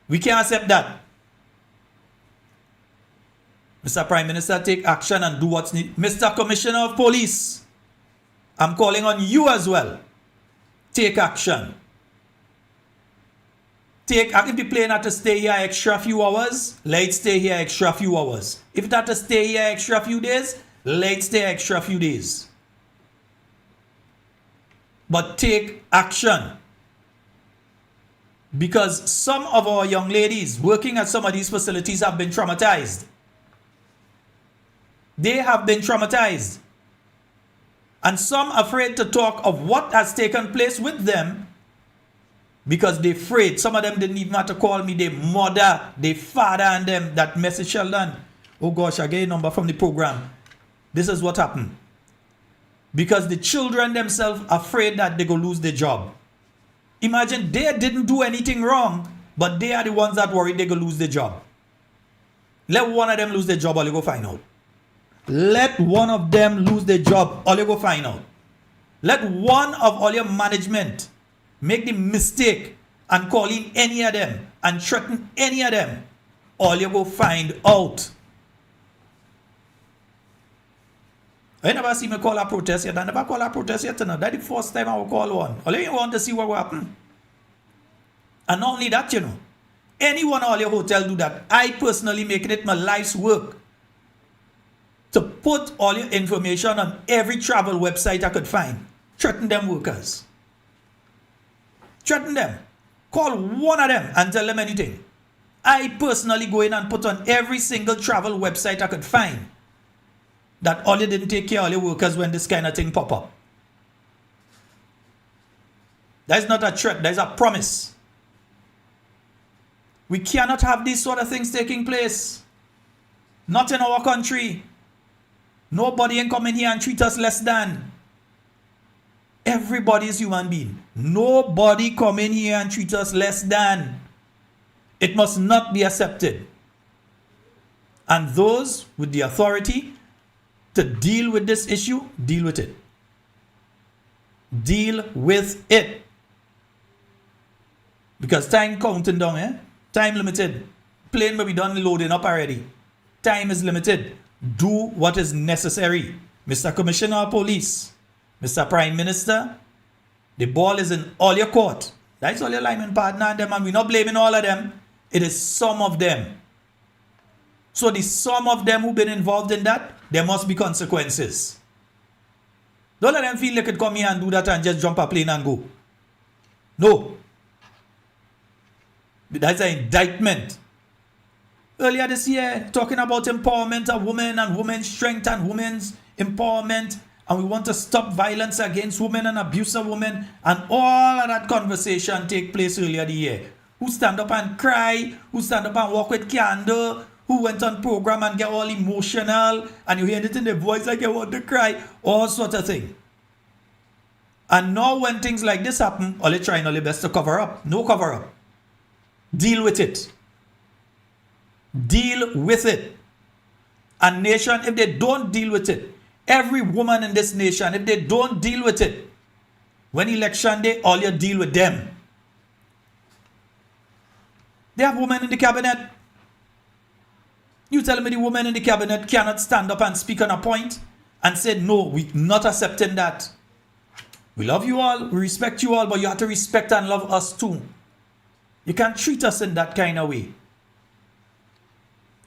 We can't accept that. Mr. Prime Minister, take action and do what's needed. Mr. Commissioner of Police, I'm calling on you as well. Take action. If the plane had to stay here extra few hours, let's stay here extra few hours. If it had to stay here extra few days, let's stay extra few days. But take action. Because some of our young ladies working at some of these facilities have been traumatized. They have been traumatized. And some afraid to talk of what has taken place with them because they're afraid. Some of them didn't even have to call me their mother, their father, and them. That message, Sheldon. Oh gosh, I get a number from the program. This is what happened. Because the children themselves are afraid that they're going to lose their job. Imagine they didn't do anything wrong, but they are the ones that worried they're going to lose their job. Let one of them lose their job or you go find out. Let one of them lose their job or you go find out. Let one of all your management make the mistake and call in any of them and threaten any of them, all you go find out. I never see me call a protest yet. I never call a protest yet. No. That's the first time I will call one. All you want to see what will happen. And not only that, anyone all your hotel do that. I personally making it my life's work to put all your information on every travel website I could find. Threaten them workers. Threaten them. Call one of them and tell them anything. I personally go in and put on every single travel website I could find that all you didn't take care of all your workers when this kind of thing pop up. That is not a threat, that is a promise. We cannot have these sort of things taking place. Not in our country. Nobody can come in here and treat us less than. Everybody is human being. Nobody come in here and treat us less than. It must not be accepted. And those with the authority to deal with this issue, deal with it. Deal with it. Because time counting down, Time limited. Plane may be done loading up already. Time is limited. Do what is necessary. Mr. Commissioner of Police, Mr. Prime Minister, the ball is in all your court. That's all your lineman partner and them, and we're not blaming all of them. It is some of them. So the some of them who've been involved in that, there must be consequences. Don't let them feel they could come here and do that and just jump a plane and go. No. That's an indictment. Earlier this year, talking about empowerment of women and women's strength and women's empowerment, and we want to stop violence against women and abuse of women, and all of that conversation take place earlier this year. Who stand up and cry, who stand up and walk with candle, who went on program and get all emotional, and you hear it in their voice like you want to cry, all sort of thing. And now when things like this happen, all they trying all their best to cover up. No cover up. Deal with it. Deal with it. A nation, if they don't deal with it, every woman in this nation, if they don't deal with it, when election day, all you deal with them. They have women in the cabinet. You tell me the women in the cabinet cannot stand up and speak on a point and say, no, we're not accepting that. We love you all, we respect you all, but you have to respect and love us too. You can't treat us in that kind of way.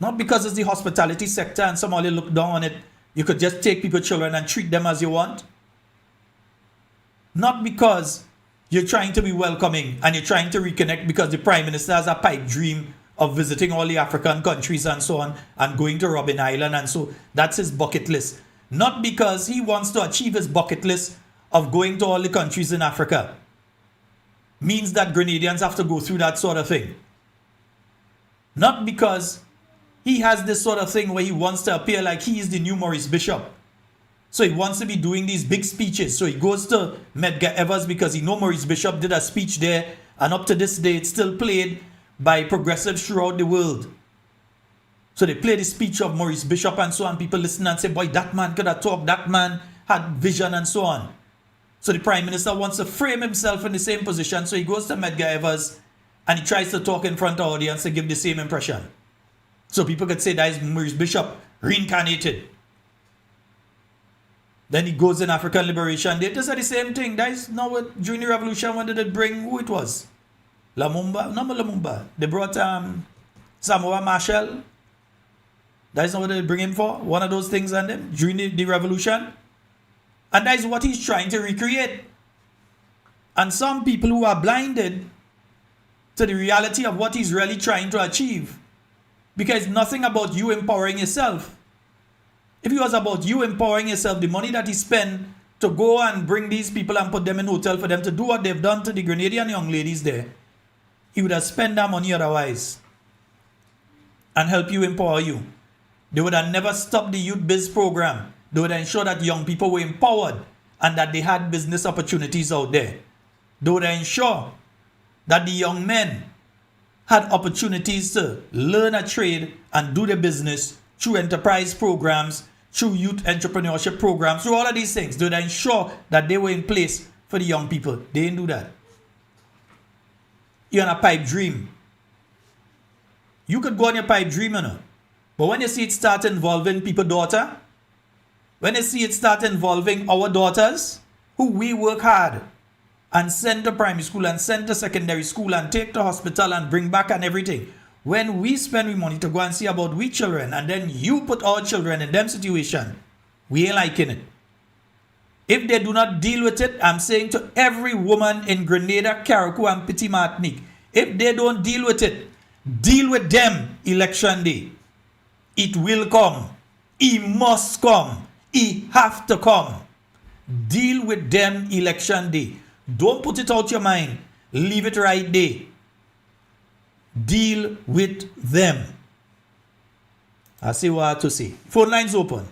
Not because it's the hospitality sector and somebody look down on it, you could just take people's children and treat them as you want. Not because you're trying to be welcoming and you're trying to reconnect because the Prime Minister has a pipe dream of visiting all the African countries and so on and going to Robben Island, and so that's his bucket list. Not because he wants to achieve his bucket list of going to all the countries in Africa. Means that Grenadians have to go through that sort of thing. Not because he has this sort of thing where he wants to appear like he is the new Maurice Bishop. So he wants to be doing these big speeches. So he goes to Medgar Evers because he knows Maurice Bishop did a speech there, and up to this day it's still played by progressives throughout the world. So they play the speech of Maurice Bishop and so on. People listen and say, boy, that man could have talked, that man had vision and so on. So the Prime Minister wants to frame himself in the same position. So he goes to Medgar Evers and he tries to talk in front of the audience to give the same impression. So people could say that is Maurice Bishop reincarnated. Then he goes in African Liberation Day. This is the same thing. That is now what, during the revolution, when did it bring who it was? Lumumba? No, Lumumba. They brought Samoa Marshall. That is not what they bring him for. One of those things on them during the revolution. And that is what he's trying to recreate. And some people who are blinded to the reality of what he's really trying to achieve. Because it's nothing about you empowering yourself. If it was about you empowering yourself, the money that he spent to go and bring these people and put them in hotel for them to do what they've done to the Grenadian young ladies there, he would have spent that money otherwise and help you empower you. They would have never stopped the Youth Biz program. They would ensure that young people were empowered and that they had business opportunities out there. They would ensure that the young men had opportunities to learn a trade and do their business through enterprise programs, through youth entrepreneurship programs, through all of these things. They would ensure that they were in place for the young people. They didn't do that. You're on a pipe dream. You could go on your pipe dream, you know. But when you see it start involving people's daughter, when you see it start involving our daughters, who we work hard and send to primary school and send to secondary school and take to hospital and bring back and everything, when we spend money to go and see about we children and then you put our children in them situation, we ain't liking it. If they do not deal with it, I'm saying to every woman in Grenada, Carriacou and Petit Martinique, if they don't deal with it, deal with them election day. It will come. It must come. It have to come. Deal with them election day. Don't put it out your mind. Leave it right there. Deal with them. I see what I have to say. Phone lines open.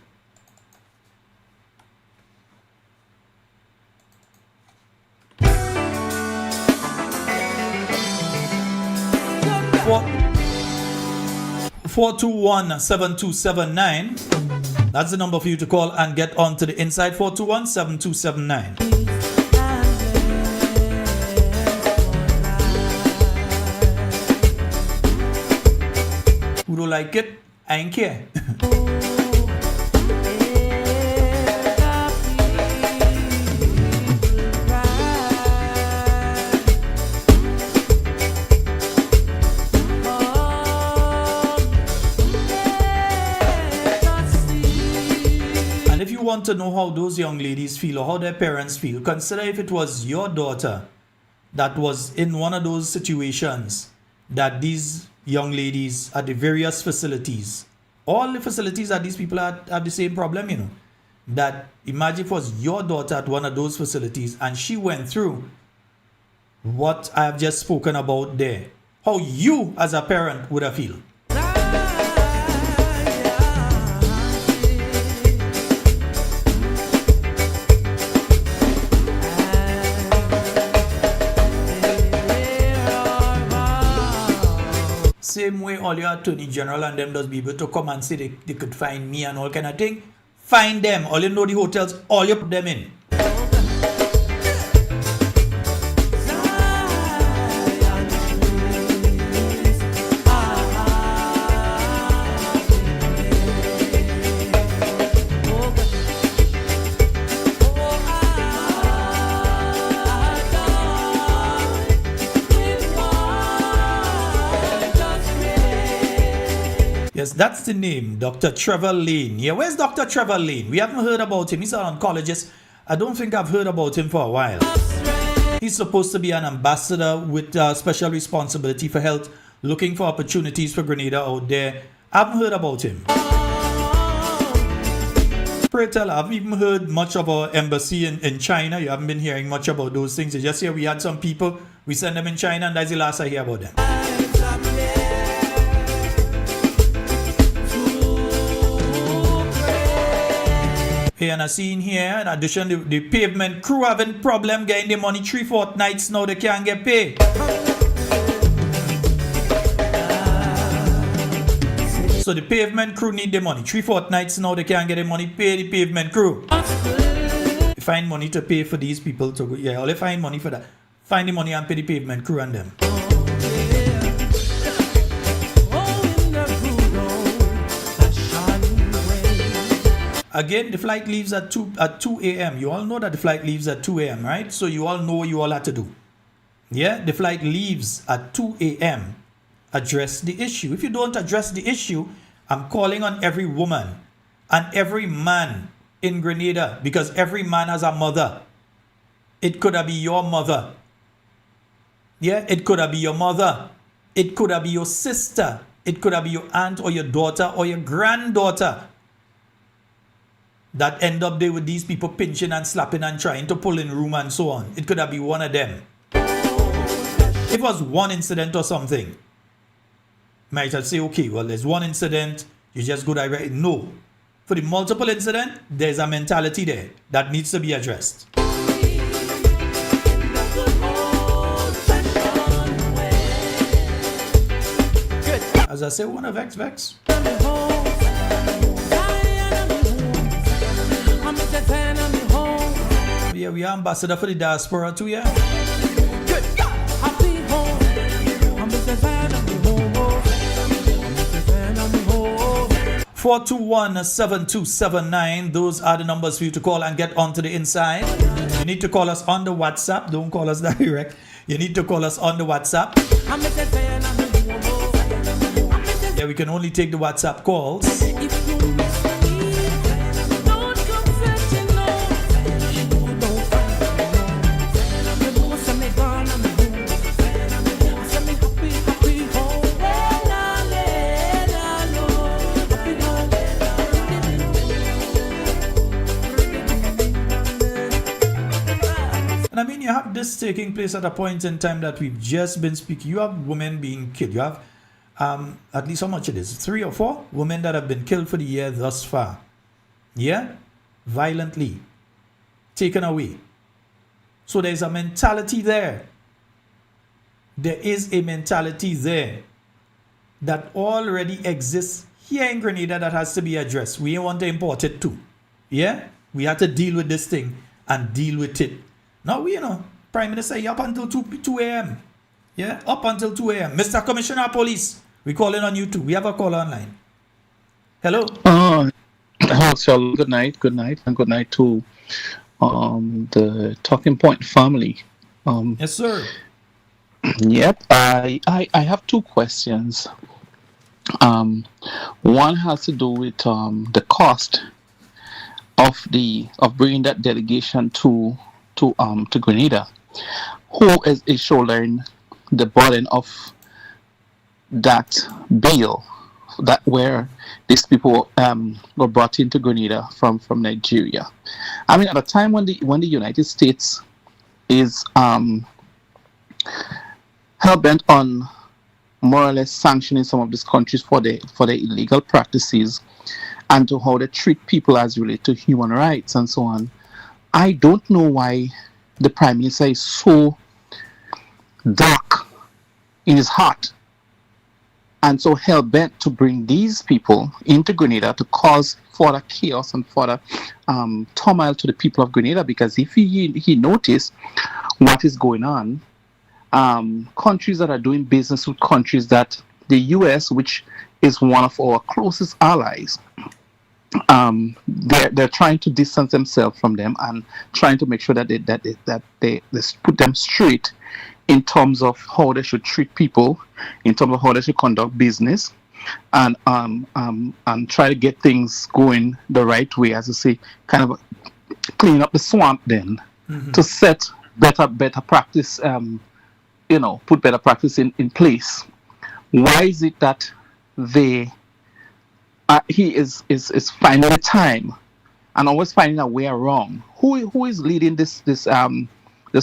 Four 421-7279. That's the number for you to call and get on to the inside. 421-7279. Who don't like it? I ain't care. Want to know how those young ladies feel or how their parents feel, consider if it was your daughter that was in one of those situations that these young ladies at the various facilities, all the facilities that these people have the same problem, you know, that imagine if it was your daughter at one of those facilities and she went through what I have just spoken about there, how you as a parent would have feel. Same way all your attorney general and them does be able to come and say they could find me and all kind of thing. Find them. All you know the hotels, all you put them in. Yes, that's the name, Dr. Trevor Lane. Yeah, where's Dr. Trevor Lane? We haven't heard about him. He's an oncologist. I don't think I've heard about him for a while. He's supposed to be an ambassador with special responsibility for health, looking for opportunities for Grenada out there. I haven't heard about him. Pray tell, I haven't even heard much of our embassy in China. You haven't been hearing much about those things. You just hear we had some people, we send them in China, and that's the last I hear about them. Hey, and I seen here, in addition, the pavement crew having problem getting the money 3 fortnights now, they can't get paid. So the pavement crew need the money. 3 fortnights now, they can't get the money, pay the pavement crew. They find money to pay for these people to go. Yeah, all they find money for that. Find the money and pay the pavement crew and them. Again, the flight leaves at 2 a.m. You all know that the flight leaves at 2 a.m., right? So you all know what you all have to do. Yeah, the flight leaves at 2 a.m. Address the issue. If you don't address the issue, I'm calling on every woman and every man in Grenada, because every man has a mother. It could have been your mother. Yeah, it could have been your mother. It could have been your sister. It could have been your aunt or your daughter or your granddaughter that end up there with these people pinching and slapping and trying to pull in room and so on. It could have been one of them. If it was one incident or something, might have say, okay, well, there's one incident, you just go direct. No. For the multiple incident, there's a mentality there that needs to be addressed. As I say, one of vex. Yeah, we are ambassador for the diaspora too, yeah? 421-7279. Those are the numbers for you to call and get onto the inside. You need to call us on the WhatsApp. Don't call us direct. You need to call us on the WhatsApp. Yeah, we can only take the WhatsApp calls. And I mean, you have this taking place at a point in time that we've just been speaking. You have women being killed. You have at least how much it is? 3 or 4 women that have been killed for the year thus far. Yeah? Violently. Taken away. So there's a mentality there. There is a mentality there that already exists here in Grenada that has to be addressed. We want to import it too. Yeah? We have to deal with this thing and deal with it. Now, Prime Minister, up until 2 a.m. Yeah? Up until 2 a.m. Mr. Commissioner of Police, we're calling on you too. We have a call online. Hello? So good night, and good night to the Talking Point family. Yes, sir. Yep, I have 2 questions. One has to do with the cost of bringing that delegation to Grenada. Who is shouldering the burden of that bill that where these people were brought into Grenada from Nigeria? I mean, at a time when the United States is hell-bent on more or less sanctioning some of these countries for their illegal practices and to how they treat people as related to human rights and so on, I don't know why the Prime Minister is so dark in his heart and so hell-bent to bring these people into Grenada to cause further chaos and further turmoil to the people of Grenada. Because if he noticed what is going on, countries that are doing business with countries that the U.S., which is one of our closest allies, they're trying to distance themselves from them and trying to make sure that they put them straight in terms of how they should treat people, in terms of how they should conduct business, and try to get things going the right way, as I say, kind of clean up the swamp then, to set better practice, put better practice in place. Why is it that he is finding a time and always finding a way around? Who is leading this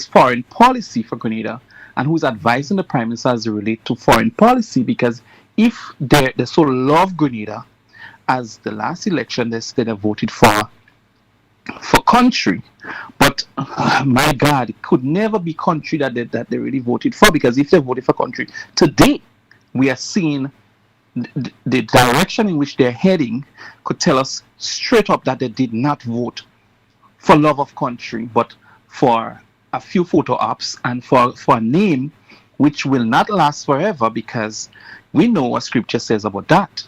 foreign policy for Grenada, and who's advising the Prime Minister as it relates to foreign policy? Because if they so love Grenada, as the last election they voted for country. But my God, it could never be country that they really voted for, because if they voted for country today, we are seeing the direction in which they're heading could tell us straight up that they did not vote for love of country, but for a few photo ops and for a name which will not last forever, because we know what scripture says about that.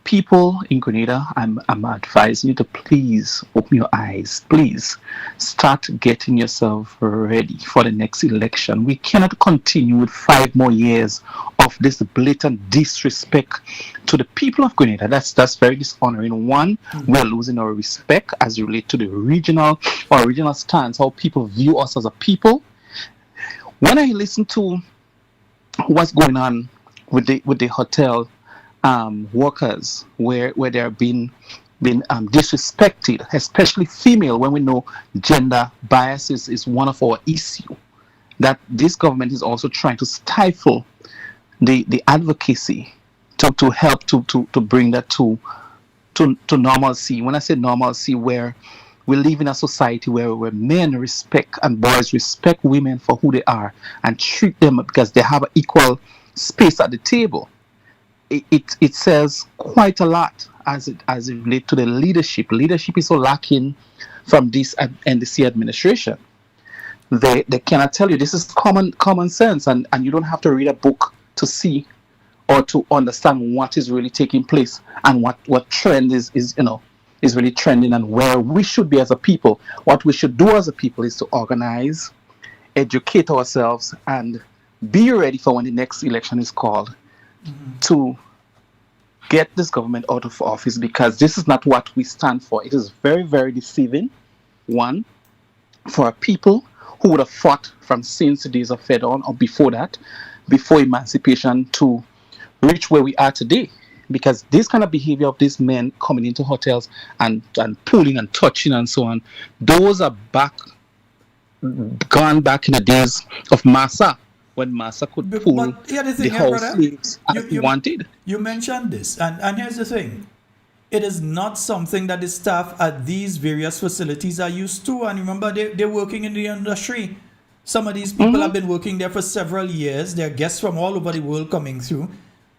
People in Grenada, I'm advising you to please open your eyes. Please start getting yourself ready for the next election. We cannot continue with 5 more years of this blatant disrespect to the people of Grenada. That's very dishonoring. One, we're losing our respect as it relates to the regional stance, how people view us as a people. When I listen to what's going on with the hotel workers, where they are being disrespected, especially female, when we know gender biases is one of our issues, that this government is also trying to stifle the advocacy to help to bring that to normalcy. When I say normalcy, where we live in a society where men respect and boys respect women for who they are and treat them because they have an equal space at the table. It says quite a lot as it relates to the leadership. Leadership is so lacking from this NDC administration. They cannot tell you. This is common sense, and you don't have to read a book to see or to understand what is really taking place and what trend is really trending, and where we should be as a people. What we should do as a people is to organize, educate ourselves, and be ready for when the next election is called, to get this government out of office, because this is not what we stand for. It is very, very deceiving. One, for a people who would have fought from since the days of Fedon or before that, before emancipation, to reach where we are today. Because this kind of behavior of these men coming into hotels and pulling and touching and so on, those are gone back in the days of Massa, when Massa could pull the house slaves as he wanted. You mentioned this, and here's the thing. It is not something that the staff at these various facilities are used to. And remember, they're working in the industry. Some of these people have been working there for several years. There are guests from all over the world coming through.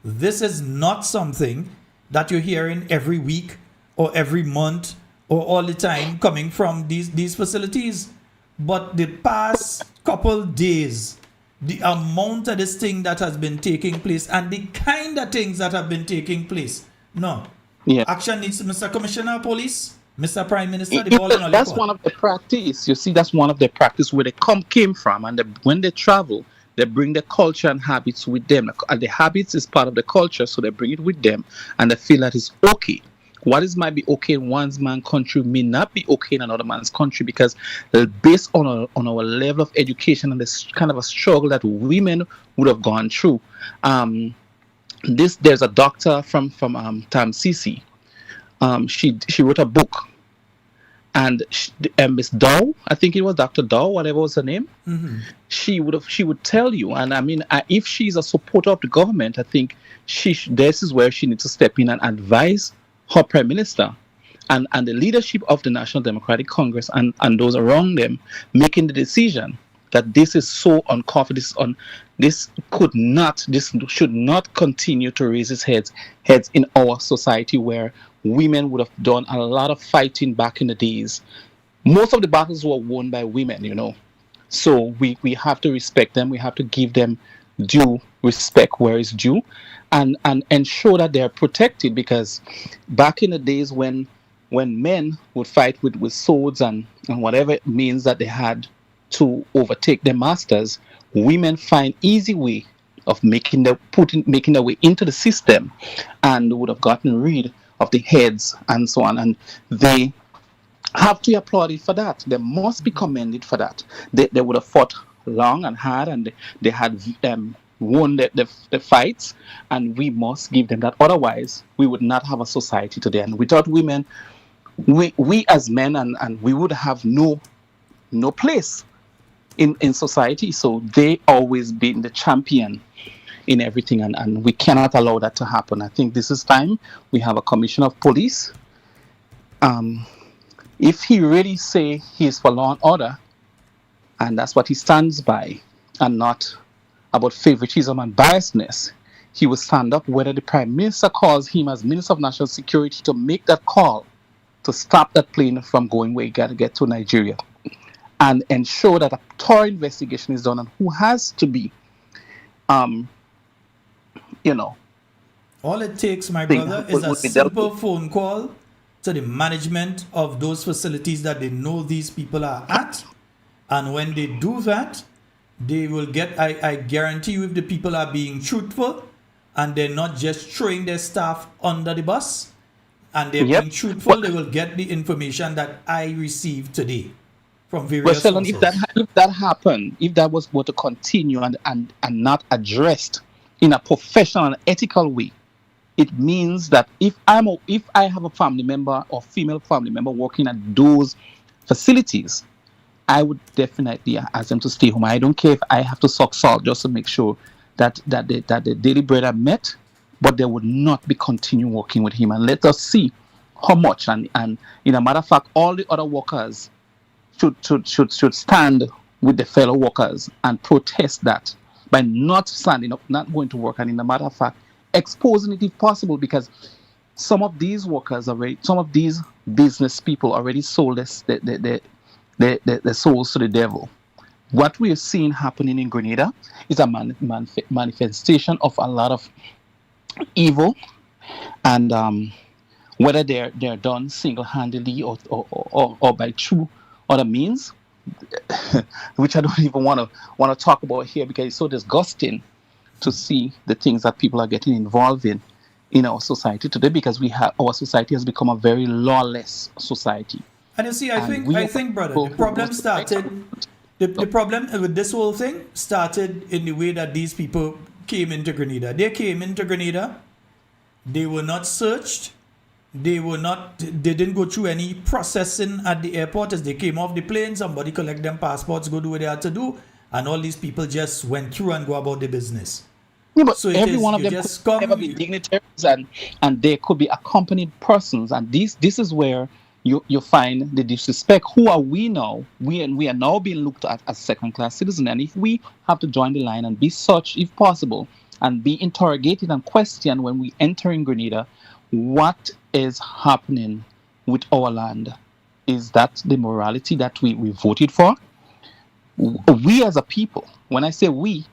This is not something that you're hearing every week or every month or all the time coming from these facilities. But the past couple days, the amount of this thing that has been taking place and the kind of things that have been taking place. No. Yeah. Action needs, Mr. Commissioner of Police, Mr. Prime Minister, the ball in that's one of the practice. You see, that's one of the practice where they came from, and when they travel, they bring the culture and habits with them. And the habits is part of the culture, so they bring it with them, and they feel that it's okay. What might be okay in one man's country may not be okay in another man's country, because based on our level of education and this kind of a struggle that women would have gone through. There's a doctor from Tamsisi. She wrote a book, and Miss Dow, I think it was Dr. Dow, whatever was her name. She would tell you, and I mean, if she's a supporter of the government, I think this is where she needs to step in and advise her prime minister and the leadership of the National Democratic Congress and those around them, making the decision that this is so uncomfortable. This should not continue to raise its heads in our society, where women would have done a lot of fighting back in the days. Most of the battles were won by women, So we have to respect them. We have to give them due respect where it's due, and ensure that they are protected, because back in the days when men would fight with swords and whatever it means that they had to overtake their masters, women find easy way of making their way into the system, and would have gotten rid of the heads and so on. And they have to be applauded for that. They must be commended for that. They would have fought long and hard, and they had won the fights, and we must give them that. Otherwise, we would not have a society today. And without women, we as men and we would have no place in society. So they always been the champion in everything, and we cannot allow that to happen. I think this is time we have a commissioner of police. If he really say he is for law and order, and that's what he stands by, and not about favoritism and biasness, he will stand up whether the Prime Minister calls him as Minister of National Security to make that call to stop that plane from going where it got to get to Nigeria, and ensure that a thorough investigation is done on who has to be, All it takes, my Thing brother, would- is a would be dealt simple with. phone call to the management of those facilities that they know these people are at. And when they do that, they will get, I guarantee you, if the people are being truthful and they're not just throwing their staff under the bus and they're Yep. being truthful, they will get the information that I received today from Well, various Sheldon, sources. if that happened, if that was going to continue and not addressed in a professional and ethical way, it means that if I have a family member or female family member working at those facilities, I would definitely ask them to stay home. I don't care if I have to suck salt just to make sure that the daily bread are met, but they would not be continue working with him. And let us see how much. And in a matter of fact, all the other workers should stand with the fellow workers and protest that by not standing up, not going to work, and in a matter of fact, exposing it if possible, because some of these workers already, some of these business people already sold the souls to the devil. What we are seeing happening in Grenada is a manifestation of a lot of evil, and whether they're done single-handedly or by true other means, which I don't even want to talk about here because it's so disgusting to see the things that people are getting involved in our society today, because our society has become a very lawless society. And you see, I And think, brother, people the who problem knows started. The problem with this whole thing started in the way that these people came into Grenada. They came into Grenada. They were not searched. They didn't go through any processing at the airport. As they came off the plane, somebody collect them passports, go do what they had to do, and all these people just went through and go about their business. Yeah, but So it every is- one of you them just could come- ever be dignitaries, and they could be accompanied persons, and this is where you find the disrespect. Who are we now? We are now being looked at as second-class citizens, and if we have to join the line and be such, if possible, and be interrogated and questioned when we enter in Grenada, what is happening with our land? Is that the morality that we voted for? We as a people, when I say we,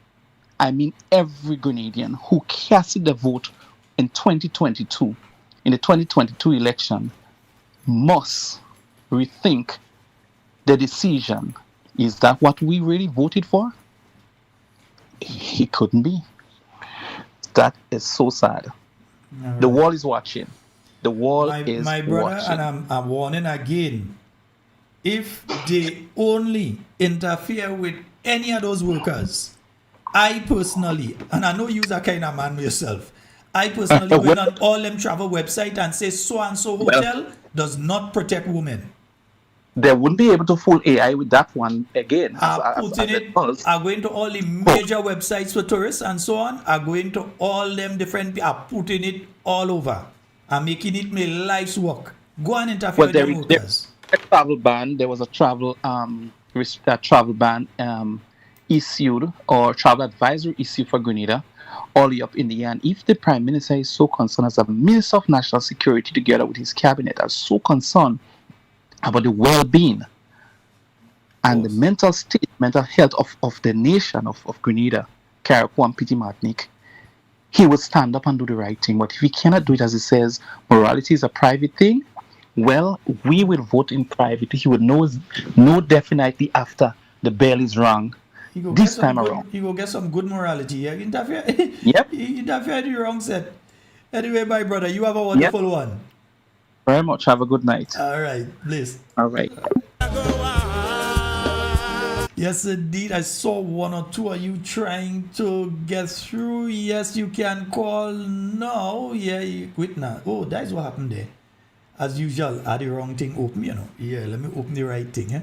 I mean every Grenadian who casted the vote in 2022, in the 2022 election, must rethink the decision. Is that what we really voted for? It couldn't be. That is so sad. The world is watching. The world is my brother, watching. and I'm warning again. If they only interfere with any of those workers, I personally, and I know you're a kind of man yourself, I personally go in on all them travel website and say so and so hotel does not protect women. They wouldn't be able to fool AI with that one again. I'm going to all the major websites for tourists and so on. I'm going to all them different. I'm putting it all over. I'm making it my life's work. Go and interfere with them workers. A travel ban. There was a travel ban issued, or travel advisory issued for Grenada, all the way up in the end. If the Prime Minister is so concerned, as a Minister of National Security, together with his cabinet, are so concerned about the well-being and the mental state, mental health of the nation of Grenada, Carriacou and Petite Martinique, he would stand up and do the right thing. But if he cannot do it, as he says, morality is a private thing, well, we will vote in private. He would know definitely after the bell is rung this time around. He will get some good morality. Yeah? Interfere. Yep. He interfere the wrong set. Anyway, my brother, you have a wonderful one. Very much. Have a good night. All right, please. All right. Yes, indeed. I saw one or two of you trying to get through. Yes, you can call now. Yeah, wait now. Oh, that's what happened there. As usual, I had the wrong thing open, you know. Yeah, let me open the right thing. Eh?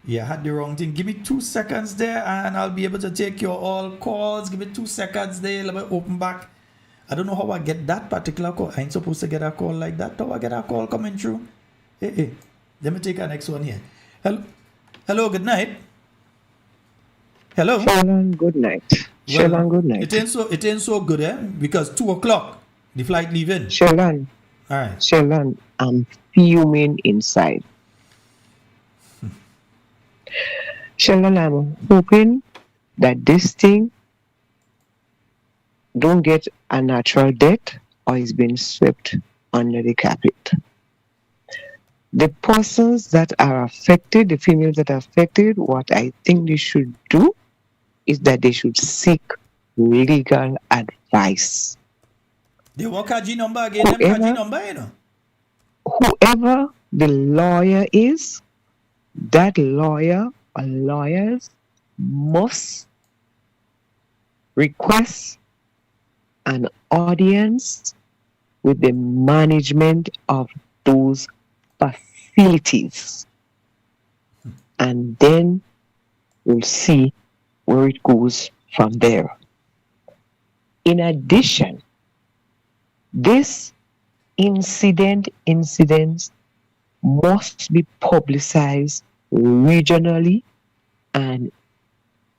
Yeah, I had the wrong thing. Give me 2 seconds there and I'll be able to take your all calls. Give me 2 seconds there. Let me open back. I don't know how I get that particular call. I ain't supposed to get a call like that. How I get a call coming through? Hey. Let me take our next one here. Hello, good night. Hello. Shalom, good night. Shalom, good night. It ain't so good, eh? Because 2 o'clock, the flight leaving. Shalom, All right. Shalom, I'm fuming inside. Shalom, I'm hoping that this thing don't get a natural death or is being swept under the carpet. The persons that are affected, the females that are affected, what I think they should do is that they should seek legal advice. They want Kaji number again, them Kaji number, you know. Whoever the lawyer is, that lawyer or lawyers must request an audience with the management of those facilities. And then we'll see where it goes from there. In addition, this incidents must be publicized regionally and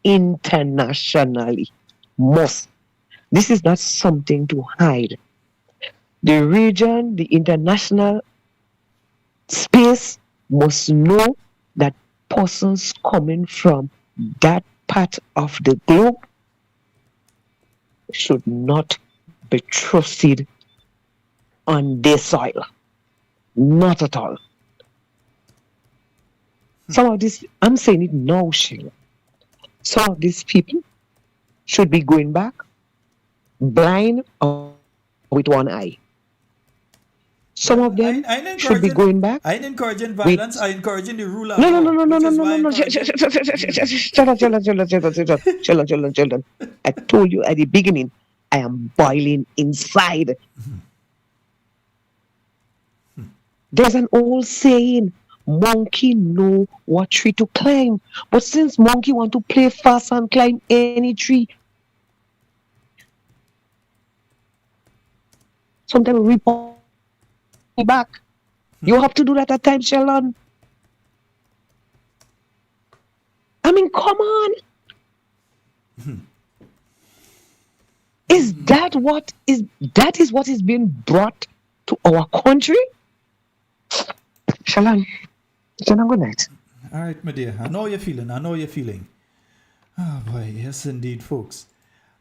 internationally. Must. This is not something to hide. The region, the international space must know that persons coming from that part of the globe should not be trusted on their soil. Not at all. Some of this, I'm saying it now, Sheila. Some of these people should be going back blind or with one eye. Some of them should be going back. I ain't encouraging violence. I encouraging the rule of No. law. Children. I told you at the beginning, I am boiling inside. There's an old saying, monkey know what tree to climb. But since monkey want to play fast and climb any tree, sometimes we pull back. You have to do that at times, Sheldon. I mean, come on. Is that what is being brought to our country? Shalom, good night. All right, my dear. I know you're feeling. Oh, boy. Yes, indeed, folks.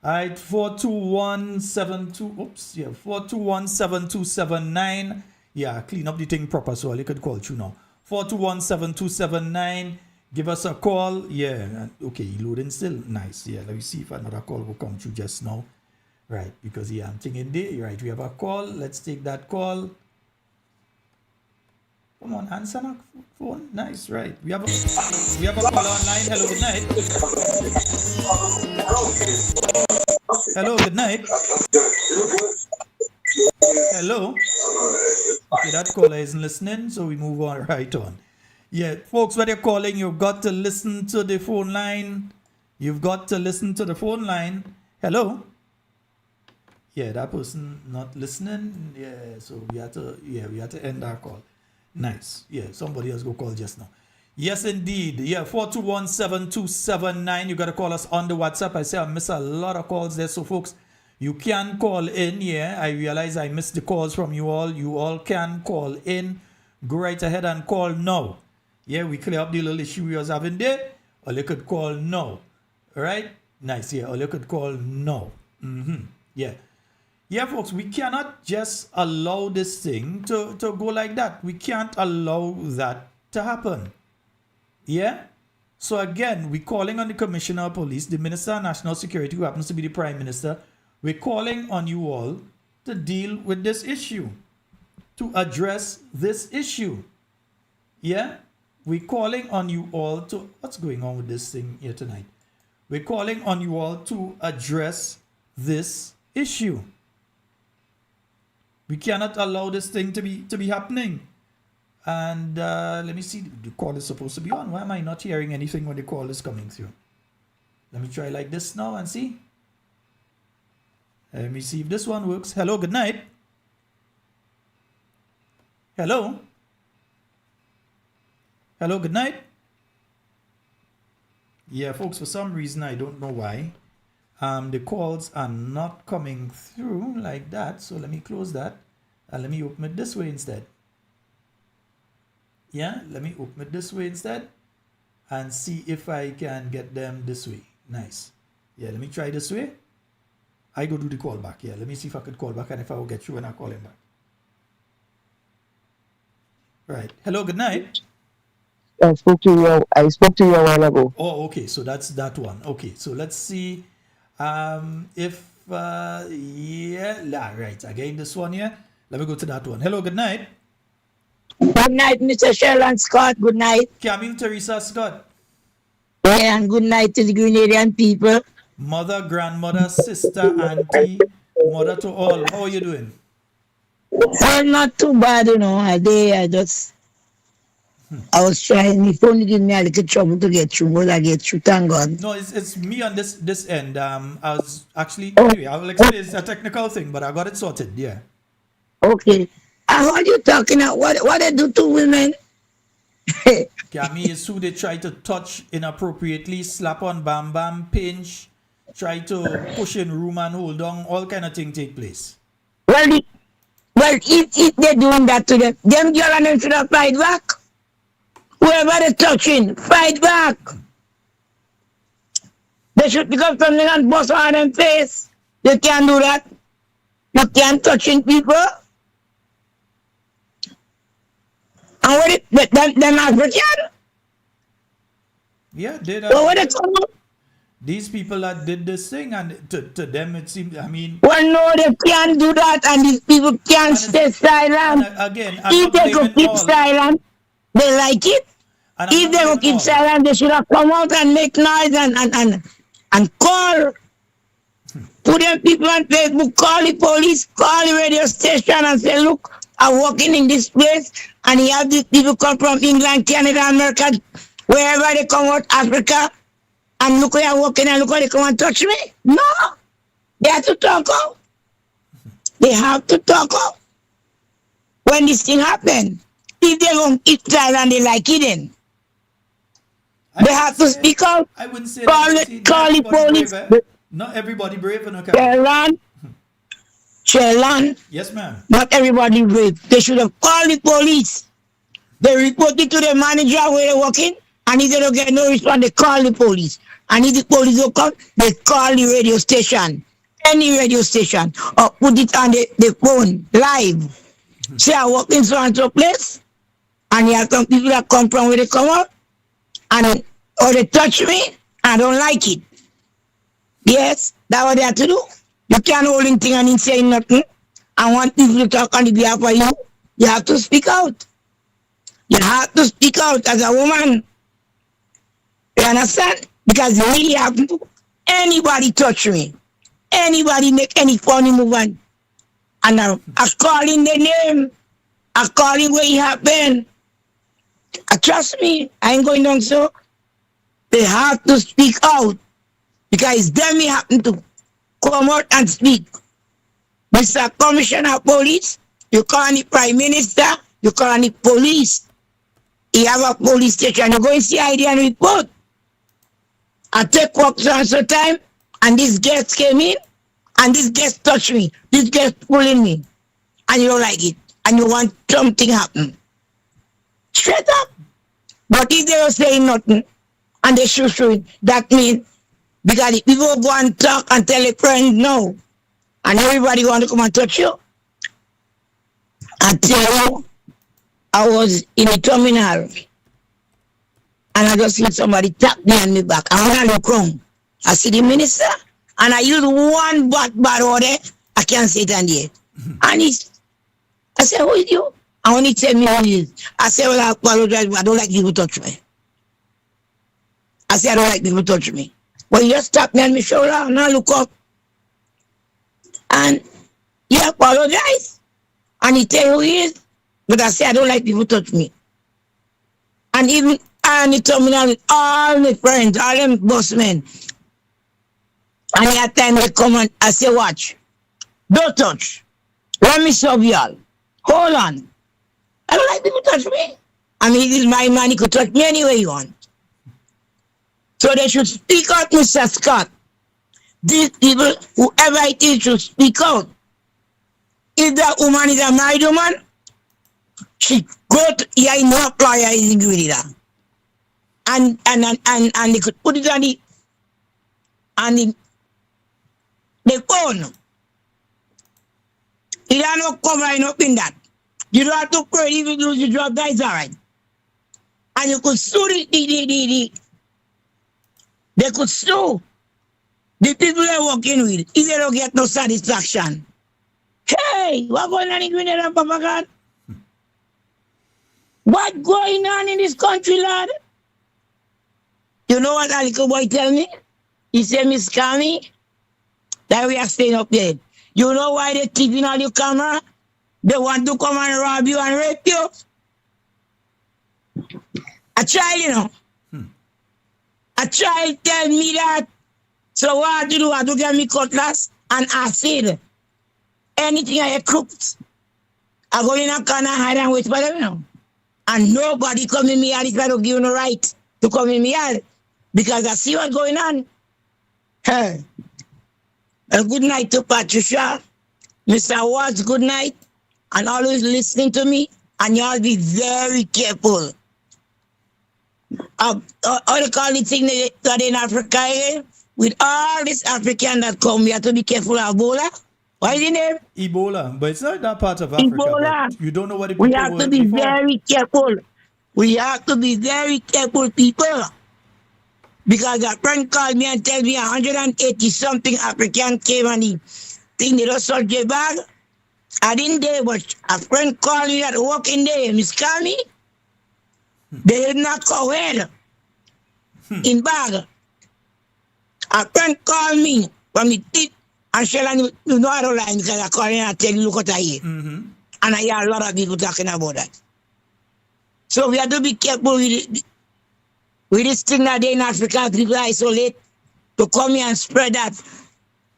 All right, 421-7279. Yeah, clean up the thing proper so you could call through now. 421-7279. Give us a call. Yeah, okay, loading still. Nice. Yeah, let me see if another call will come through just now. Right, because I'm thinking there. Right, we have a call. Let's take that call. Come on, answer the phone. Nice, right. We have a call online. Hello, good night. Hello, good night. Hello. Okay, that caller isn't listening, so we move on right on. Yeah, folks, when you're calling, you've got to listen to the phone line. Hello. Yeah, that person not listening. Yeah, so we had to end our call. Nice. Yeah, somebody else go call just now. Yes, indeed. Yeah, 421-7279. You got to call us on the WhatsApp. I say I miss a lot of calls there. So, folks, you can call in. Yeah, I realize I missed the calls from you all. You all can call in. Go right ahead and call now. Yeah, we clear up the little issue we was having there. Or you could call now. All right? Nice. Yeah, or you could call now. Yeah. Yeah, folks, we cannot just allow this thing to go like that. We can't allow that to happen. Yeah? So again, we're calling on the Commissioner of Police, the Minister of National Security, who happens to be the Prime Minister. We're calling on you all to deal with this issue, to address this issue. Yeah? We're calling on you all to... What's going on with this thing here tonight? We're calling on you all to address this issue. We cannot allow this thing to be happening. And let me see, the call is supposed to be on. Why am I not hearing anything when the call is coming through? Let me try like this now and see. Let me see if this one works. Hello, good night. Hello. Hello, good night. Yeah, folks, for some reason, I don't know why. The calls are not coming through like that. So let me close that. And let me open it this way instead. Yeah, let me open it this way instead. And see if I can get them this way. Nice. Yeah, let me try this way. I go do the call back. Yeah, let me see if I could call back and if I will get you when I call him back. Right. Hello, good night. I spoke to you. I spoke to you a while ago. Oh, okay. So that's that one. Okay. So let's see if yeah, right. Again, this one here. Let me go to that one. Hello, good night. Good night, Mr. Sheldon Scott. Good night. Camille Teresa Scott. Yeah, and good night to the Grenadian people. Mother, grandmother, sister, auntie, mother to all. How are you doing? Well, not too bad, you know. I was trying. If only give me a little trouble to get through, but I get through, thank God. No, it's me on this end. I was actually anyway. I will explain. It's a technical thing, but I got it sorted. Yeah. Okay. And what you talking about? What they do to women? Camille is who they try to touch inappropriately, slap on, bam bam, pinch, try to push in room and hold on. All kind of thing take place. Well, if they're doing that to them girl and them should have fight back. Whoever they're touching, fight back. They should pick up something and bust on them face. They can't do that. You can't touching people. And what them African? Yeah, they Well, what they come up? these people that did this thing, and to them it seemed. I mean, Well, no, they can't do that, and these people can't stay silent. and again, I'm If not they could blaming keep all. silent, they like it. And I'm If not they blaming would keep all. silent, they should have come out and make noise and call. Put them people on Facebook, call the police, call the radio station and say, look, I'm walking in this place and you have these people come from England, Canada, America, wherever they come out, Africa, and look where I'm walking and look where they come and touch me. No. They have to talk out. They have to talk out. When this thing happen, if they don't keep silent, they like it then. I They have to wouldn't say- speak out. I wouldn't say Call that. it- See, call not the everybody police. brave, eh? Not everybody brave, okay? Chelan, Yes, ma'am. not everybody brave. They should have called the police. They report it to the manager where they're working, and if they don't get no response, they call the police. And if the police don't come, they call the radio station, any radio station, or put it on the phone live. Say I work in so and so place, and you have some people that come from where they come out, and or they touch me, I don't like it. Yes, that's what they have to do. You can't hold anything and say nothing. I want people to talk on the behalf of you. You have to speak out. You have to speak out as a woman. You understand? Because it really happen to anybody touch me. Anybody make any funny movement. And I call in the name. I call in where it happened. Trust me, I ain't going down so. They have to speak out. Because it's them it happen to. Come out and speak. Mr. Commissioner of Police, you call on the Prime Minister, you call on the police. You have a police station, you go and see ID and report. I take work so time, and this guest came in, and this guest touched me. This guest pulling me. And you don't like it. And you want something happen. Straight up. But if they don't say nothing, and they shoot it, that means because if people go and talk and tell a friend no, and everybody want to come and touch you, I tell you, I was in a terminal, and I just see somebody tap me on my back. And when I look around, I see the minister, and I use one bad order, I can't sit on there. And I said, who is you? And when he tell me who he is, I said, well, I apologize, but I don't like people touch me. I said, I don't like people touch me. But he just tapped me on my shoulder, and I look up. And he apologized. And he tell who he is. But I said, I don't like people touch me. And even on the terminal with all my friends, all them bossmen. And that time they come and I say, watch. Don't touch. Let me serve y'all. Hold on. I don't like people touch me. I mean, this is my man. He could touch me any way he want. So they should speak out, Mr. Scott. These people, whoever it is, should speak out. If that woman is a married woman, she go to, yeah, no employer is doing that. And they could put it on the phone. It are no covering up in that. You don't have to pray if you lose your job, that is alright. And you could sue they could sue the people they're working with if they don't get no satisfaction. Hey, what going on in Grenada, Papa God? What going on in this country, lad? You know what a little boy tell me? He said, Miss Kami, that we are staying up there. You know why they keeping all your camera? They want to come and rob you and rape you. A child, you know. A child tell me that. So what to do? I do get me cutlass and acid. Anything I cooked. I go in a corner, hide and wait for them, you know. And nobody come in me yard. If I don't give you no right to come in me yard. Because I see what's going on. Hey. A good night to Patricia. Mr. Watts, good night. And always listening to me. And y'all be very careful. All the call the thing that in Africa, with all this African that come, we have to be careful of Ebola. What is the name? Ebola, but it's not that part of Africa. Ebola. You don't know what the people We have to be very careful. We have to be very careful, people. Because a friend called me and tell me 180 something African came and he think they don't solve their bag. I didn't dare, but a friend called me that working there, Miss Kami. They did not go ahead in bag. A friend called me from the tip and said, you know I don't lie because I call in and tell you, look what I hear. And I hear a lot of people talking about that. So we have to be careful with this thing that they in Africa, people isolate to come here and spread that.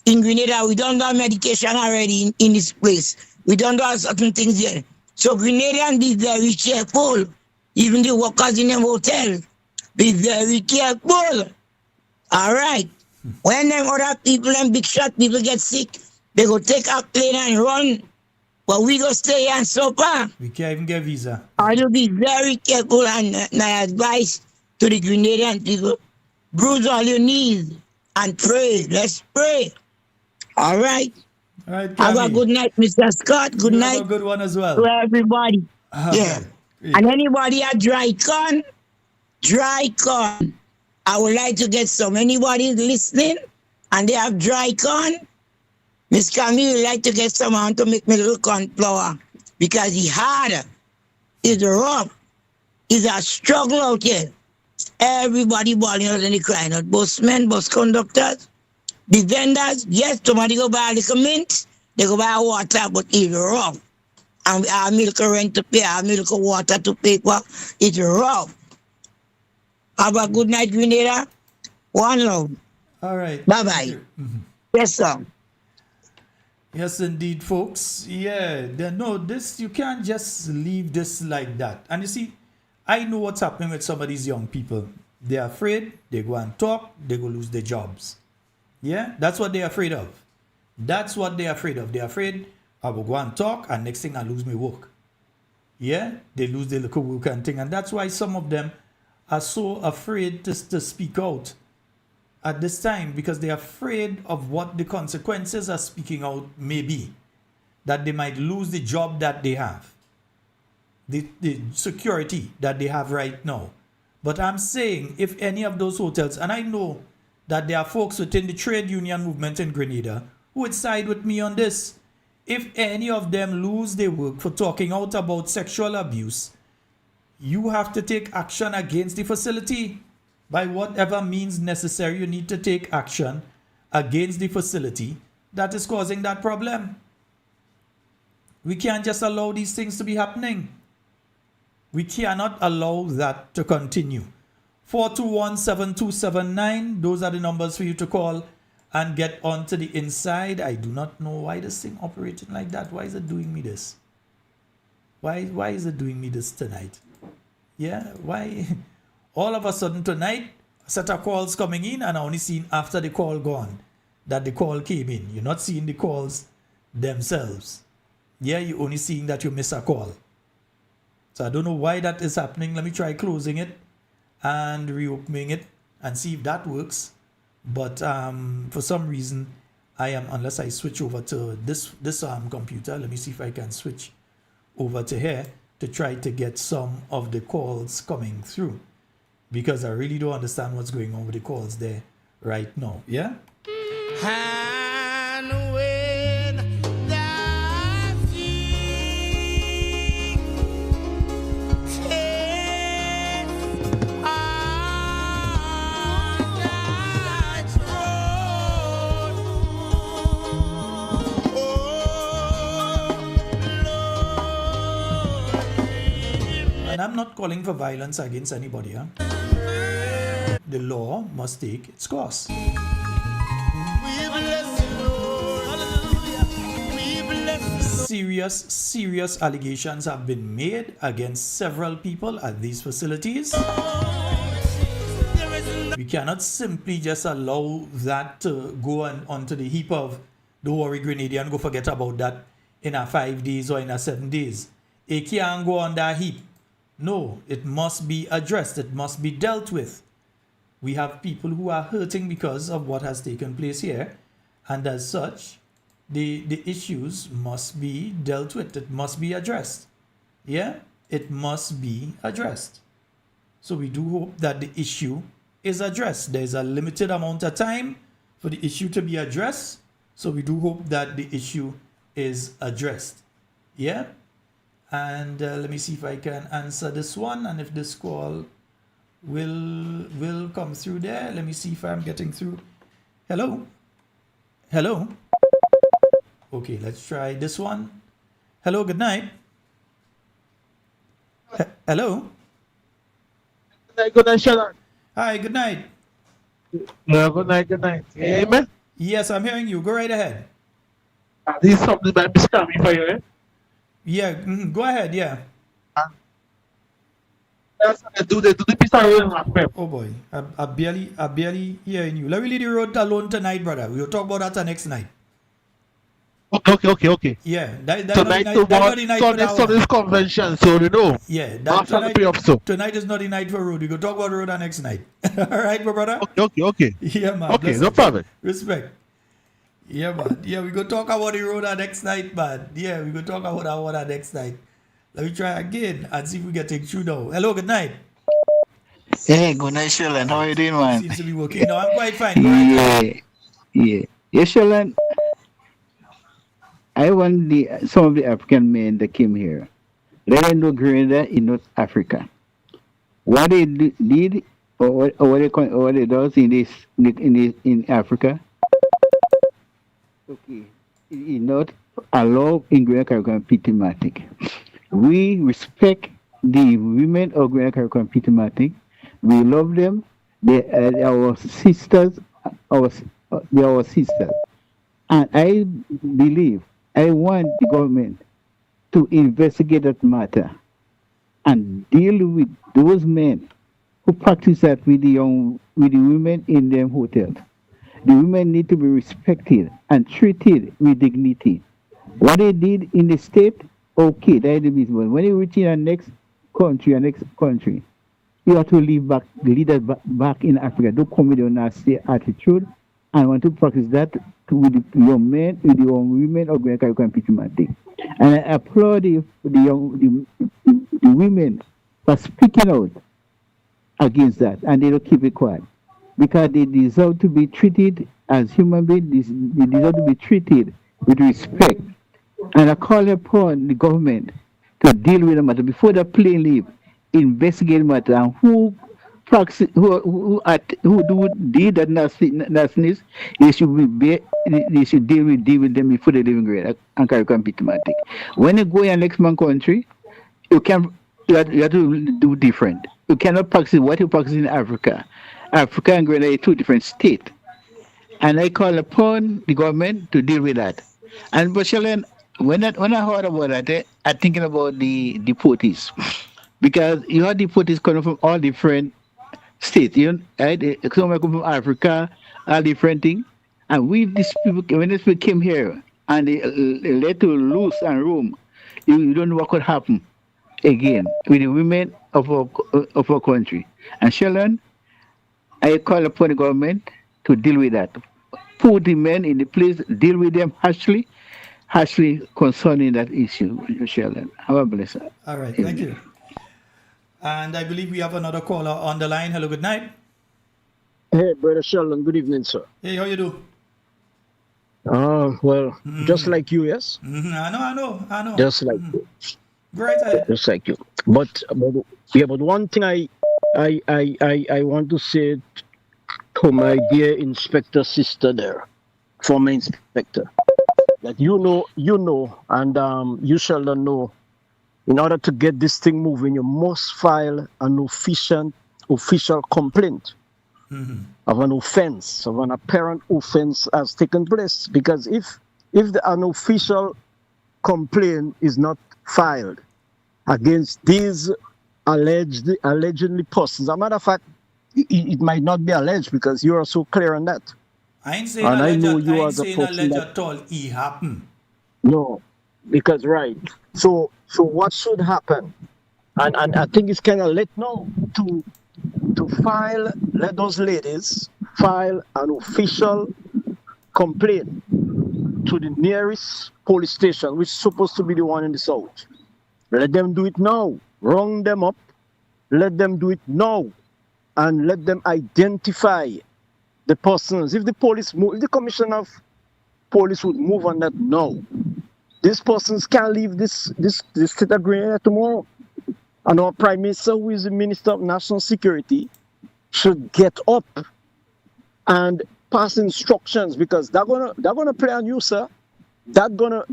In Grenada, we don't have medication already in this place. We don't have certain things here. So Grenadians be very careful. Even the workers in the hotel, be very careful. All right. When them other people and big shot people get sick, they go take a plane and run. But we go stay here and suffer. We can't even get visa. I will be very careful and my advice to the Grenadian people, bruise all your knees and pray. Let's pray. All right. All right, Have a Kami. good night, Mr. Scott. Good You night have a good one as well. to everybody. All Yeah. right. And anybody at dry corn, I would like to get some. Anybody listening and they have dry corn, Miss Camille would like to get some. I want to make me little corn flour because it's hard. It's rough. It's a struggle out here. Everybody balling out and crying out. Both men, both conductors, the vendors. Yes, somebody go buy a little mint. They go buy water, but it's rough. And our milk rent to pay, our milk water to pay for. It's rough. Have a good night, Grenada. One love. All right. Bye-bye. Yes, sir. Yes, indeed, folks. Yeah, no, this, you can't just leave this like that. And you see, I know what's happening with some of these young people. They're afraid, they go and talk, they go lose their jobs. Yeah, that's what they're afraid of. That's what they're afraid of. They're afraid I will go and talk and next thing I lose my work. Yeah, they lose their local work and thing. And that's why some of them are so afraid to speak out at this time, because they're afraid of what the consequences of speaking out may be. That they might lose the job that they have, the security that they have right now. But I'm saying, if any of those hotels, and I know that there are folks within the trade union movement in Grenada who would side with me on this. If any of them lose their work for talking out about sexual abuse, you have to take action against the facility. By whatever means necessary, you need to take action against the facility that is causing that problem. We can't just allow these things to be happening. We cannot allow that to continue. 421-7279, those are the numbers for you to call and get onto the inside. I do not know why this thing operating like that. Why is it doing me this? Why is it doing me this tonight? Yeah, why? All of a sudden tonight, a set of calls coming in, and I only seen after the call gone that the call came in. You're not seeing the calls themselves. Yeah, you're only seeing that you miss a call. So I don't know why that is happening. Let me try closing it and reopening it and see if that works. But for some reason, unless I switch over to this computer. Let me see if I can switch over to here to try to get some of the calls coming through, because I really don't understand what's going on with the calls there right now. Yeah. And when the sea takes on that road, And I'm not calling for violence against anybody. Huh? The law must take its course. we bless you, Lord. Hallelujah. We bless you. Serious allegations have been made against several people at these facilities. There is no We cannot simply just allow that to go onto the heap of don't worry Grenadier and go forget about that in a 5 days or in a 7 days. It can't go on that heap. No, it must be addressed. It must be dealt with. We have people who are hurting because of what has taken place here, and as such, the issues must be dealt with. It must be addressed. Yeah, it must be addressed. So we do hope that the issue is addressed. There's a limited amount of time for the issue to be addressed. So we do hope that the issue is addressed. Yeah. And let me see if I can answer this one, and if this call will come through there. Let me see if I'm getting through. Hello. Okay, let's try this one. Hello, good night. Hello. Good night, Shalom. Hi, good night. Yeah, good night. Amen. Yes, I'm hearing you. Go right ahead. This is something that is coming for you, eh? Yeah, go ahead. Yeah. That's what they do the piece of road map, eh? Oh boy, I barely hearing you. Let me leave the road alone tonight, brother. We'll talk about that next night. Okay. Yeah, that's Tonight, not the night for that one. Sunday's convention, so you know. Yeah, After the pay up, so. tonight is not the night for road. We go talk about road next night. All right, my brother. Okay. Yeah, man. Okay, Bless no you. problem. Respect. Yeah, man. Yeah, we go talk about the road next night, man. Yeah, we go talk about that one next night. Let me try again and see if we get it through now. Hello, good night. Hey, good night, Sheldon. How are you doing, man? Seems to be working now. I'm quite fine. Go right Yeah. Yeah, Sheldon. I want some of the African men that came here. Let them know Grenada in North Africa. What they did, or what they does in Africa. Okay, it not allow in Grenada Caribbean Pitmatic. We respect the women of Grenada Caribbean Pitmatic. We love them. They are our sisters. They are our sisters. And I want the government to investigate that matter and deal with those men who practice that with the women in them hotels. The women need to be respected and treated with dignity. What they did in the state, okay, that is the business. When you reach in the next country, you have to lead us back in Africa. Don't come with your nasty attitude and want to practice that with your men, with your women of Grenada Caribbean Pitmatic. And I applaud the women for speaking out against that, and they don't keep it quiet because they deserve to be treated as human beings. They deserve to be treated with respect. And I call upon the government to deal with the matter before the plane leave. Investigate the matter and who did that nastiness. They should deal with them before they leave in Grenada and Caribbean Pitmatic. When you go in next man country, you have to do different. You cannot practice what you practice in Africa. Africa and Grenada are two different states. And I call upon the government to deal with that. And but Sheldon, when I heard about that, I'm thinking about the deportees. because you have deportees coming from all different states. You know, right? Some come from Africa, all different things. And we these people when these people came here and they let to loose and roam, you don't know what could happen again with the women of our country. And Sheldon, I call upon the government to deal with that. Put the men in the place, deal with them harshly concerning that issue, Sheldon. Have a blessing. All right, thank you. And I believe we have another caller on the line. Hello, good night. Hey, Brother Sheldon, good evening, sir. Hey, how you do? Well, just like you, yes? I know. Just like you. Go right ahead. Just like you. But one thing I want to say to my dear inspector sister there, former inspector, that you know, and you Sheldon know, in order to get this thing moving, you must file an official complaint of an offense, of an apparent offense has taken place. Because if an official complaint is not filed against these allegedly persons, as a matter of fact, it might not be alleged because you are so clear on that. I ain't saying And I alleged, know you I ain't as a saying person alleged that- at all. It happened. No, because right. So what should happen? And I think it's kind of late now to let those ladies file an official complaint to the nearest police station, which is supposed to be the one in the south. Let them do it now. Round them up. Let them do it now, and let them identify the persons. If the commissioner of police would move on that now, these persons can't leave this state of Grenada tomorrow. And our Prime Minister, who is the Minister of National Security, should get up and pass instructions, because they're gonna play on you, sir. That's gonna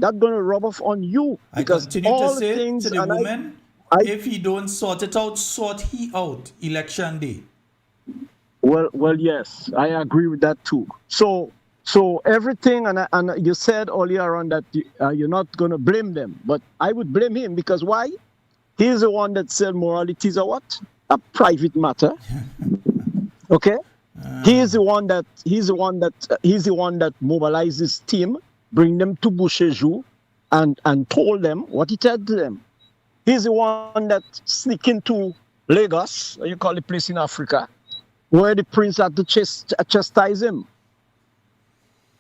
rub off on you, I because continue all to say things. to the and woman, I- if he don't sort it out, sort he out election day. Well, yes, I agree with that too. So everything, and you said earlier on that you're not going to blame them, but I would blame him, because why? He's the one that said morality is a what? A private matter. Okay, he's the one that mobilized his team, bring them to Boucheju, and told them what he said to them. He's the one that sneak into Lagos, you call the place in Africa, where the prince had to chastise him.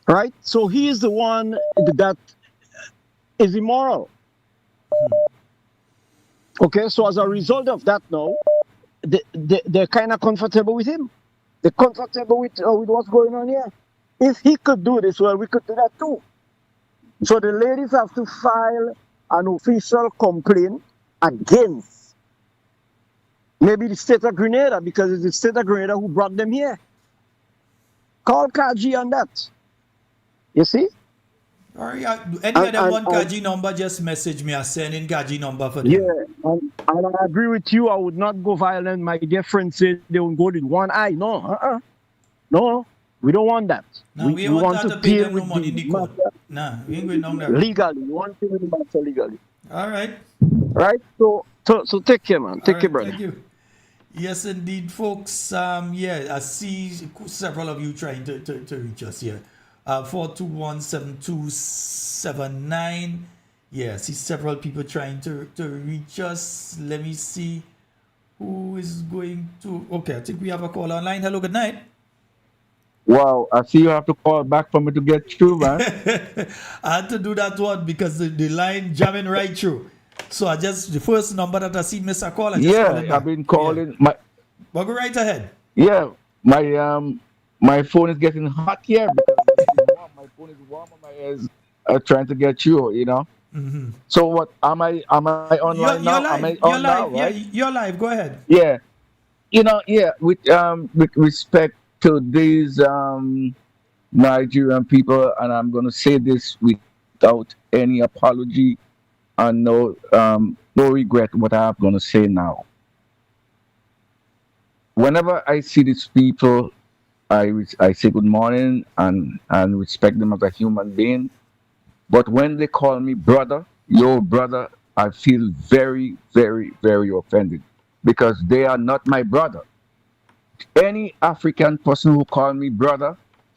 Right? So he is the one that is immoral. Okay, so as a result of that now, they're kind of comfortable with him. They're comfortable with what's going on here. If he could do this, well, we could do that too. So the ladies have to file an official complaint against maybe the state of Grenada, because it's the state of Grenada who brought them here. Call Kaji on that. You see? All right, any of them And- want and- Kaji number, just message me. I send in Kaji number for them. Yeah, and I agree with you. I would not go violent. My dear friend said they will go with one eye. No, no, we don't want that. Now, we want that to pay deal them no with money in the court. matter Nah, we ain't going down there. legally. We want to deal with the matter legally. All right. Right? So take care, man. Take All care, right, brother. Thank you. Yes, indeed, folks. I see several of you trying to reach us here. 421-7279. Yeah, I see several people trying to reach us. Let me see who is going to. Okay, I think we have a call online. Hello, good night. Wow, I see you have to call back for me to get through, man. I had to do that one because the line jamming right through. So the first number that I see, Mr. Call, I just call it Yeah, back. I've been calling. My But go right ahead. yeah, my phone is getting hot here because it's warm. My phone is warm and my ears are trying to get you. You know. Mm-hmm. So what? Am I online now? Am I on now? Right? Yeah, you're live. Go ahead. Yeah. With respect to these Nigerian people, and I'm gonna say this without any apology and no regret what I'm gonna say now. Whenever I see these people, I say good morning and respect them as a human being. But when they call me brother, your brother, I feel very, very, very offended because they are not my brother. Any African person who call me brother,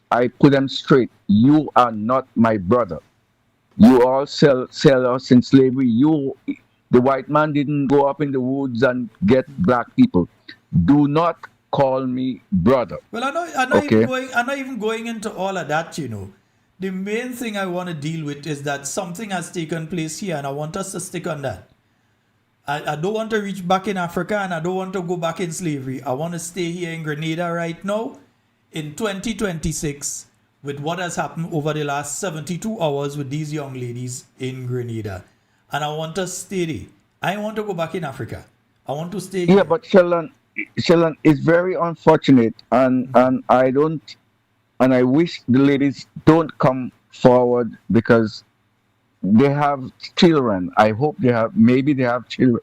I put them straight. You are not my brother. You all sell us in slavery. The white man didn't go up in the woods and get black people. Do not call me brother. Well, I'm not even going into all of that, you know. The main thing I want to deal with is that something has taken place here, and I want us to stick on that. I don't want to reach back in Africa, and I don't want to go back in slavery. I want to stay here in Grenada right now in 2026 with what has happened over the last 72 hours with these young ladies in Grenada. And I want to stay there. I want to go back in Africa. I want to stay here. Yeah, but Sheldon, it's very unfortunate, and I wish the ladies don't come forward because they have children. I hope maybe they have children,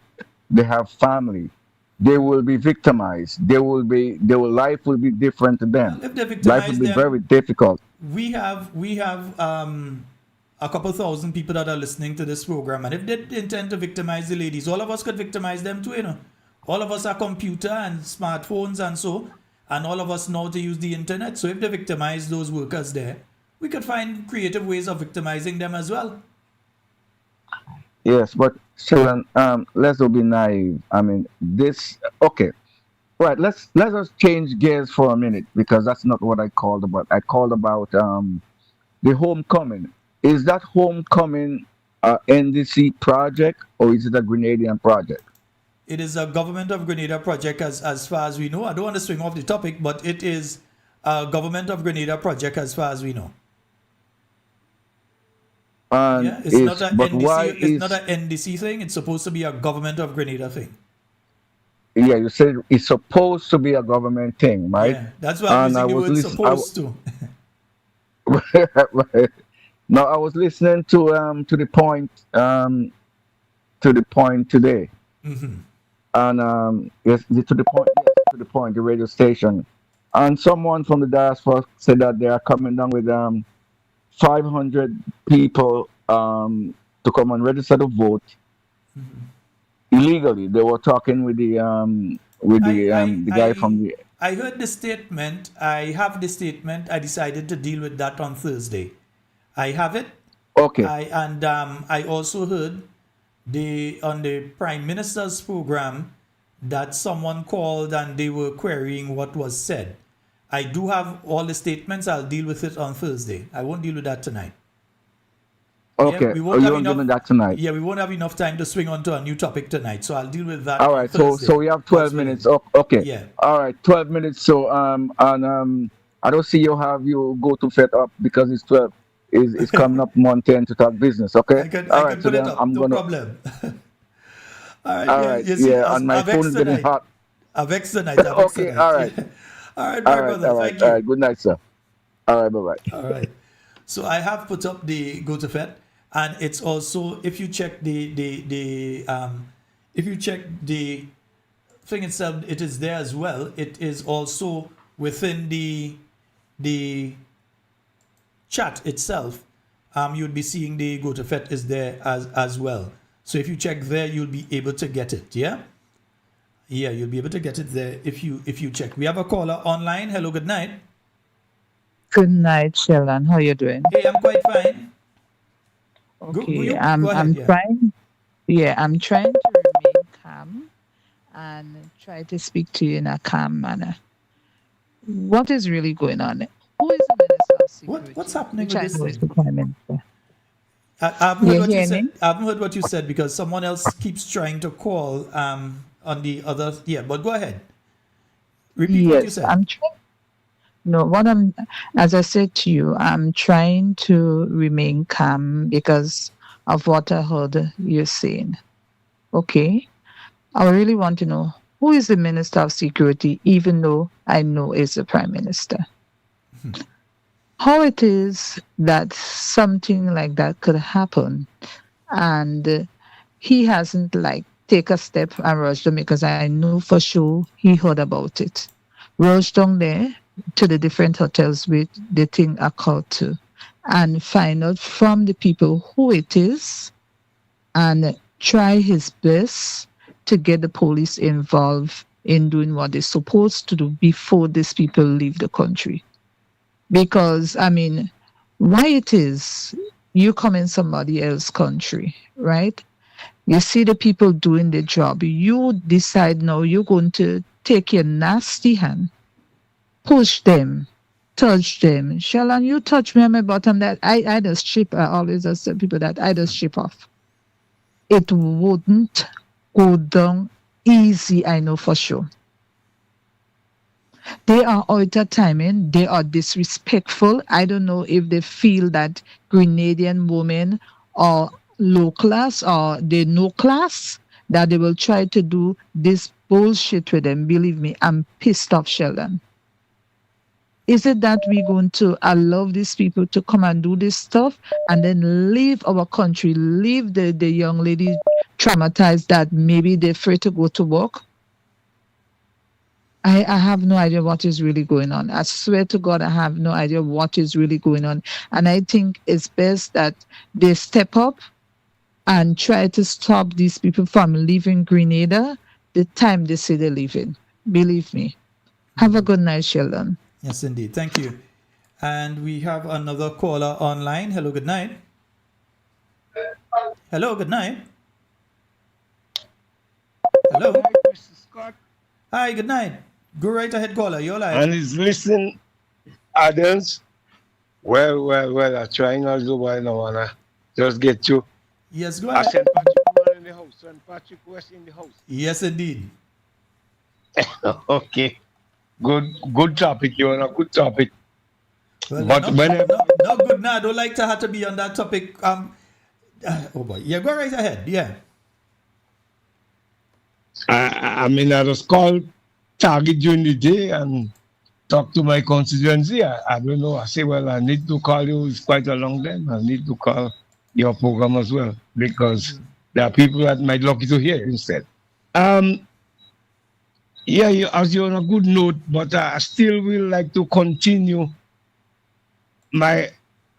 they have family. They will be victimized. Their life will be different to them. If they victimize Life will be them, very difficult. we have a couple thousand people that are listening to this program, and if they intend to victimize the ladies, all of us could victimize them too, you know. All of us are computer and smartphones and all of us know to use the internet. So if they victimize those workers there, we could find creative ways of victimizing them as well. Yes, but Sheldon, let's not be naive. I mean, okay. Right, let's just change gears for a minute because that's not what I called about. I called about the homecoming. Is that homecoming a NDC project or is it a Grenadian project? It is a government of Grenada project as far as we know. I don't want to swing off the topic, but it is a government of Grenada project as far as we know. Yeah, it's not an NDC. It's not an NDC thing. It's supposed to be a government of Grenada thing. Yeah, you said it's supposed to be a government thing, right? Yeah, that's why I'm using the word supposed to. Now I was listening to the point today, and yes, to the point, the radio station, and someone from the diaspora said that they are coming down with 500 people to come and register to vote illegally. They were talking with the guy from the. I heard the statement. I have the statement. I decided to deal with that on Thursday. I have it. Okay. I also heard on the Prime Minister's program that someone called and they were querying what was said. I do have all the statements. I'll deal with it on Thursday. I won't deal with that tonight. Okay. Yeah, you won't deal with that tonight. Yeah, we won't have enough time to swing on to a new topic tonight. So I'll deal with that. All right. So we have 12 minutes. Okay. Yeah. All right. 12 minutes. So I don't see you go to Fed up because it's 12. It's coming up month 10 to talk business. Okay. I can put it up. No problem. All right. Yeah. And my phone is getting hot. I've X tonight. Okay. All right. All right, my brother. Thank you. All right. Good night, sir. All right. Bye-bye. All right. So I have put up the go to Fed, and it's also if you check the thing itself, it is there as well. It is also within the chat itself. You'd be seeing the go to Fed is there as well. So if you check there, you'll be able to get it. Yeah. Yeah, you'll be able to get it there if you check. We have a caller online. Hello, good night. Good night, Sheldon. How are you doing? Hey, I'm quite fine. Okay, go I'm ahead, trying. Yeah, I'm trying to remain calm and try to speak to you in a calm manner. What is really going on? Who is the Minister of Security? What's happening Which with I this know is thing? the Prime Minister. I haven't heard You what you hear said. me? I haven't heard what you said because someone else keeps trying to call on the other. Yeah, but go ahead. Repeat what you said. I'm trying. No, as I said to you, I'm trying to remain calm because of what I heard you saying. Okay? I really want to know who is the Minister of Security, even though I know it's the Prime Minister. How it is that something like that could happen and he hasn't take a step and rush them because I know for sure he heard about it. Rush down there to the different hotels where the thing occurred to and find out from the people who it is and try his best to get the police involved in doing what they're supposed to do before these people leave the country. Because, I mean, why it is you come in somebody else's country, right? You see the people doing the job. You decide now you're going to take your nasty hand, push them, touch them. Shalon, you touch me on my bottom, that I just chip. I always just tell people that I just chip off. It wouldn't go down easy, I know for sure. They are out of timing. They are disrespectful. I don't know if they feel that Grenadian women are low class or they no class, that they will try to do this bullshit with them. Believe me, I'm pissed off, Sheldon. Is it that we're going to allow these people to come and do this stuff and then leave our country, leave the young lady traumatized that maybe they're afraid to go to work? I have no idea what is really going on. I swear to God, I have no idea what is really going on. And I think it's best that they step up and try to stop these people from leaving Grenada the time they say they're leaving. Believe me. Have a good night, Sheldon. Yes, indeed. Thank you. And we have another caller online. Hello, good night. Hello, good night. Hello. Hi, Mr. Scott. Hi, good night. Go right ahead, caller. You're live. And he's listening, Adams. Well, I'm trying also, but I don't want to just get you. Yes, go I ahead. said Patrick in the house, and Patrick West in the house. Yes, indeed. Okay. Good topic. You're on a good topic. Well, But no, whenever no, good. No, I don't like to have to be on that topic. Oh boy. Yeah, go right ahead. Yeah. I mean, I just call Target during the day and talk to my constituency. I don't know. I say, well, I need to call you. It's quite a long time. I need to call your program as well because there are people that might lucky to hear instead. Yeah, as you're on a good note, but I still will like to continue my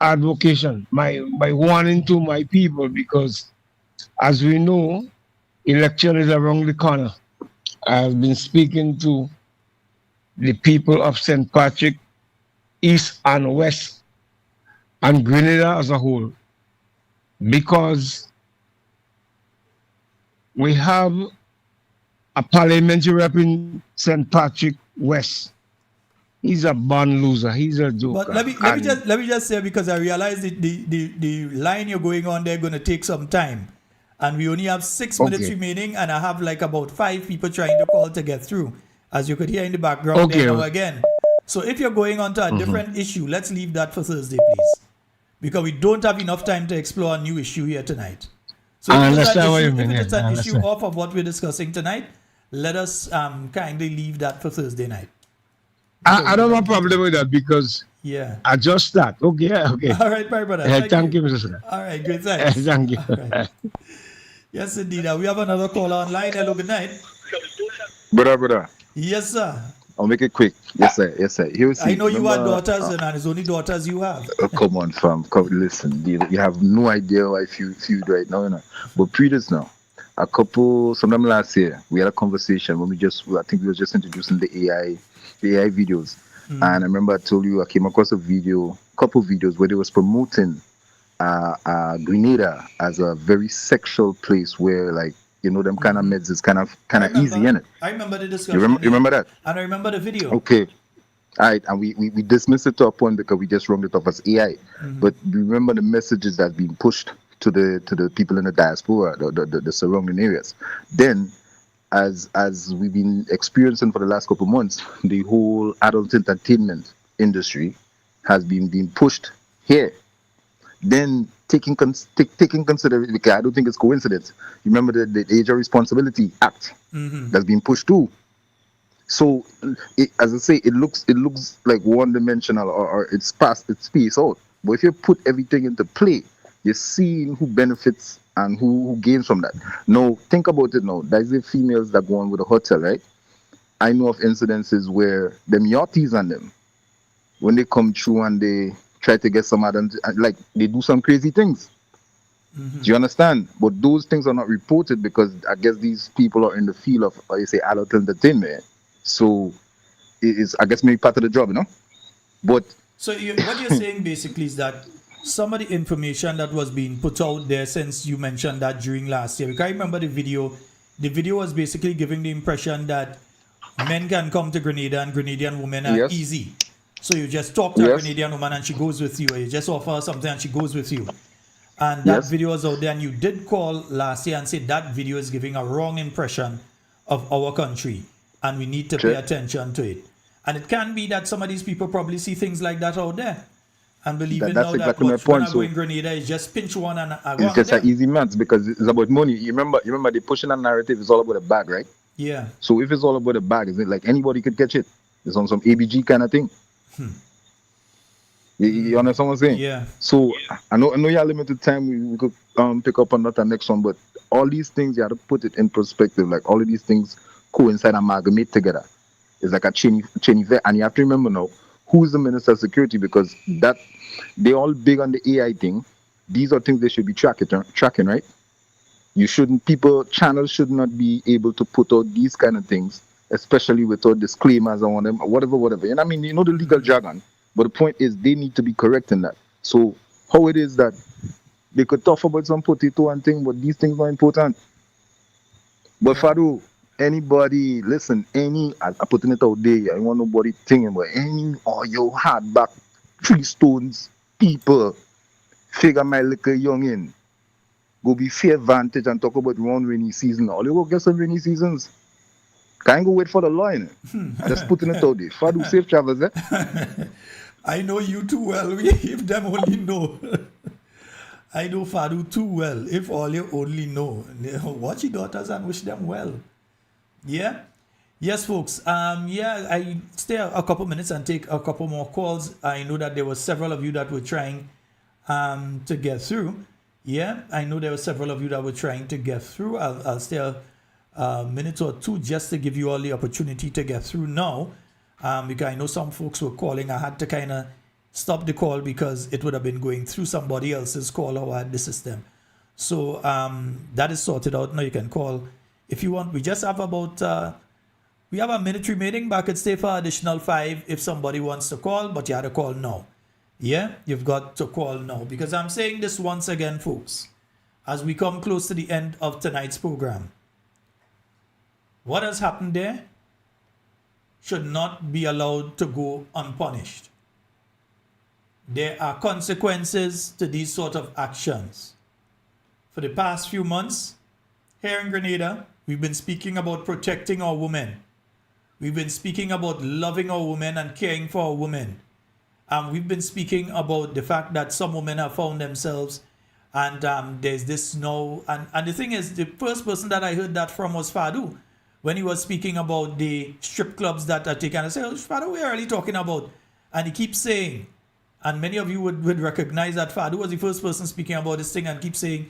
advocation, my warning to my people, because as we know, election is around the corner. I've been speaking to the people of St. Patrick, East and West, and Grenada as a whole, because we have a parliamentary rep in St. Patrick West. He's a born loser. He's a joker. But let me just say, because I realize that the line you're going on there going to take some time, and we only have 6 minutes remaining, and I have like about 5 people trying to call to get through, as you could hear in the background there now again. So if you're going on to a different issue, let's leave that for Thursday, please, because we don't have enough time to explore a new issue here tonight. So I understand what you mean. If it's an issue off of what we're discussing tonight, let us kindly leave that for Thursday night. I don't have a problem with that because I just start. Okay. All right, bye, brother. Thank you, Mr. Scott. All right, good. Thanks. Thank you. Right. Yes, indeed. We have another caller online. Hello, good night. Brother. Yes, sir. I'll make it quick. Yes, sir. I know you have daughters, and it's only daughters you have. Come on, fam. Come listen. You have no idea how I feel right now, you know. But pre this now, sometime last year, we had a conversation when I think we were just introducing the AI videos. And I remember I told you I came across a couple videos where they was promoting Grenada as a very sexual place where, like, you know, them kind of meds is kind of easy, innit? I remember the discussion. You remember that? And I remember the video. Okay. All right, and we dismissed it to a point because we just wronged it off as AI. But remember the messages that's being pushed to the people in the diaspora, the surrounding areas. Then, as we've been experiencing for the last couple of months, the whole adult entertainment industry has been being pushed here. Then taking consideration, because I don't think it's coincidence. You remember the Age of Responsibility Act that's been pushed too. So, as I say, it looks like one-dimensional or it's past its piece out. But if you put everything into play, you're seeing who benefits and who gains from that. Now, think about it now. There's the females that go on with a hotel, right? I know of incidences where them yachties and them, when they come through and they try to get some other, like, they do some crazy things. Do you understand? But those things are not reported because I guess these people are in the field of, you say, adult entertainment. So it is, I guess, maybe part of the job, you know. But So what you're saying basically is that some of the information that was being put out there, since you mentioned that during last year, because I remember the video was basically giving the impression that men can come to Grenada and Grenadian women are Yes. easy. So you just talk to a Yes. Grenadian woman and she goes with you, or you just offer her something and she goes with you. And that Yes. video was out there, and you did call last year and say that video is giving a wrong impression of our country, and we need to pay Sure. attention to it. And it can be that some of these people probably see things like that out there and believe That- it that's now that exactly my when point, I go so- in Grenada, it's just pinch one and I go it's on just them. an easy maths because it's about money. You remember they pushing a narrative. It's all about a bag, right? Yeah. So if it's all about a bag, is it like anybody could catch it? It's on some ABG kind of thing. You understand what I'm saying? Yeah. So I know you have limited time. We could pick up on that the next one, but all these things you have to put it in perspective. Like all of these things coincide, amalgamate together. It's like a chain effect, and you have to remember now who's the Minister of Security because that they all big on the AI thing. These are things they should be tracking, right? Channels should not be able to put out these kind of things, especially without disclaimers on them, whatever. And I mean, you know the legal jargon, but the point is they need to be correct in that. So how it is that they could talk about some potato and thing, but these things are important. But Fadu, anybody, listen, I putting it out there, I don't want nobody thinking, but any or your hardback, 3 stones, people, figure my little youngin, go be fair vantage and talk about one rainy season. All you go get some rainy seasons. Can't go wait for the law, you know. Just putting it out there. Fadu, safe travels, eh? I know you too well. If them only know. I know Fadu too well. If all you only know. Watch your daughters and wish them well. Yeah? Yes, folks. I stay a couple minutes and take a couple more calls. I know that there were several of you that were trying to get through. Yeah, I know there were several of you that were trying to get through. I'll stay a minute or two just to give you all the opportunity to get through now. Because I know some folks were calling. I had to kind of stop the call because it would have been going through somebody else's call or at the system. So that is sorted out. Now you can call if you want. We just have about we have a minute remaining, but I could stay for additional 5 if somebody wants to call, but you had to call now. Yeah, you've got to call now because I'm saying this once again, folks, as we come close to the end of tonight's program. What has happened there should not be allowed to go unpunished. There are consequences to these sort of actions. For the past few months, here in Grenada, we've been speaking about protecting our women. We've been speaking about loving our women and caring for our women. And we've been speaking about the fact that some women have found themselves and there's this now. And the thing is, the first person that I heard that from was Fadu when he was speaking about the strip clubs that are taken. I said, oh, Fadu, we're really talking about. And he keeps saying, and many of you would recognize that Fadu was the first person speaking about this thing and keep saying,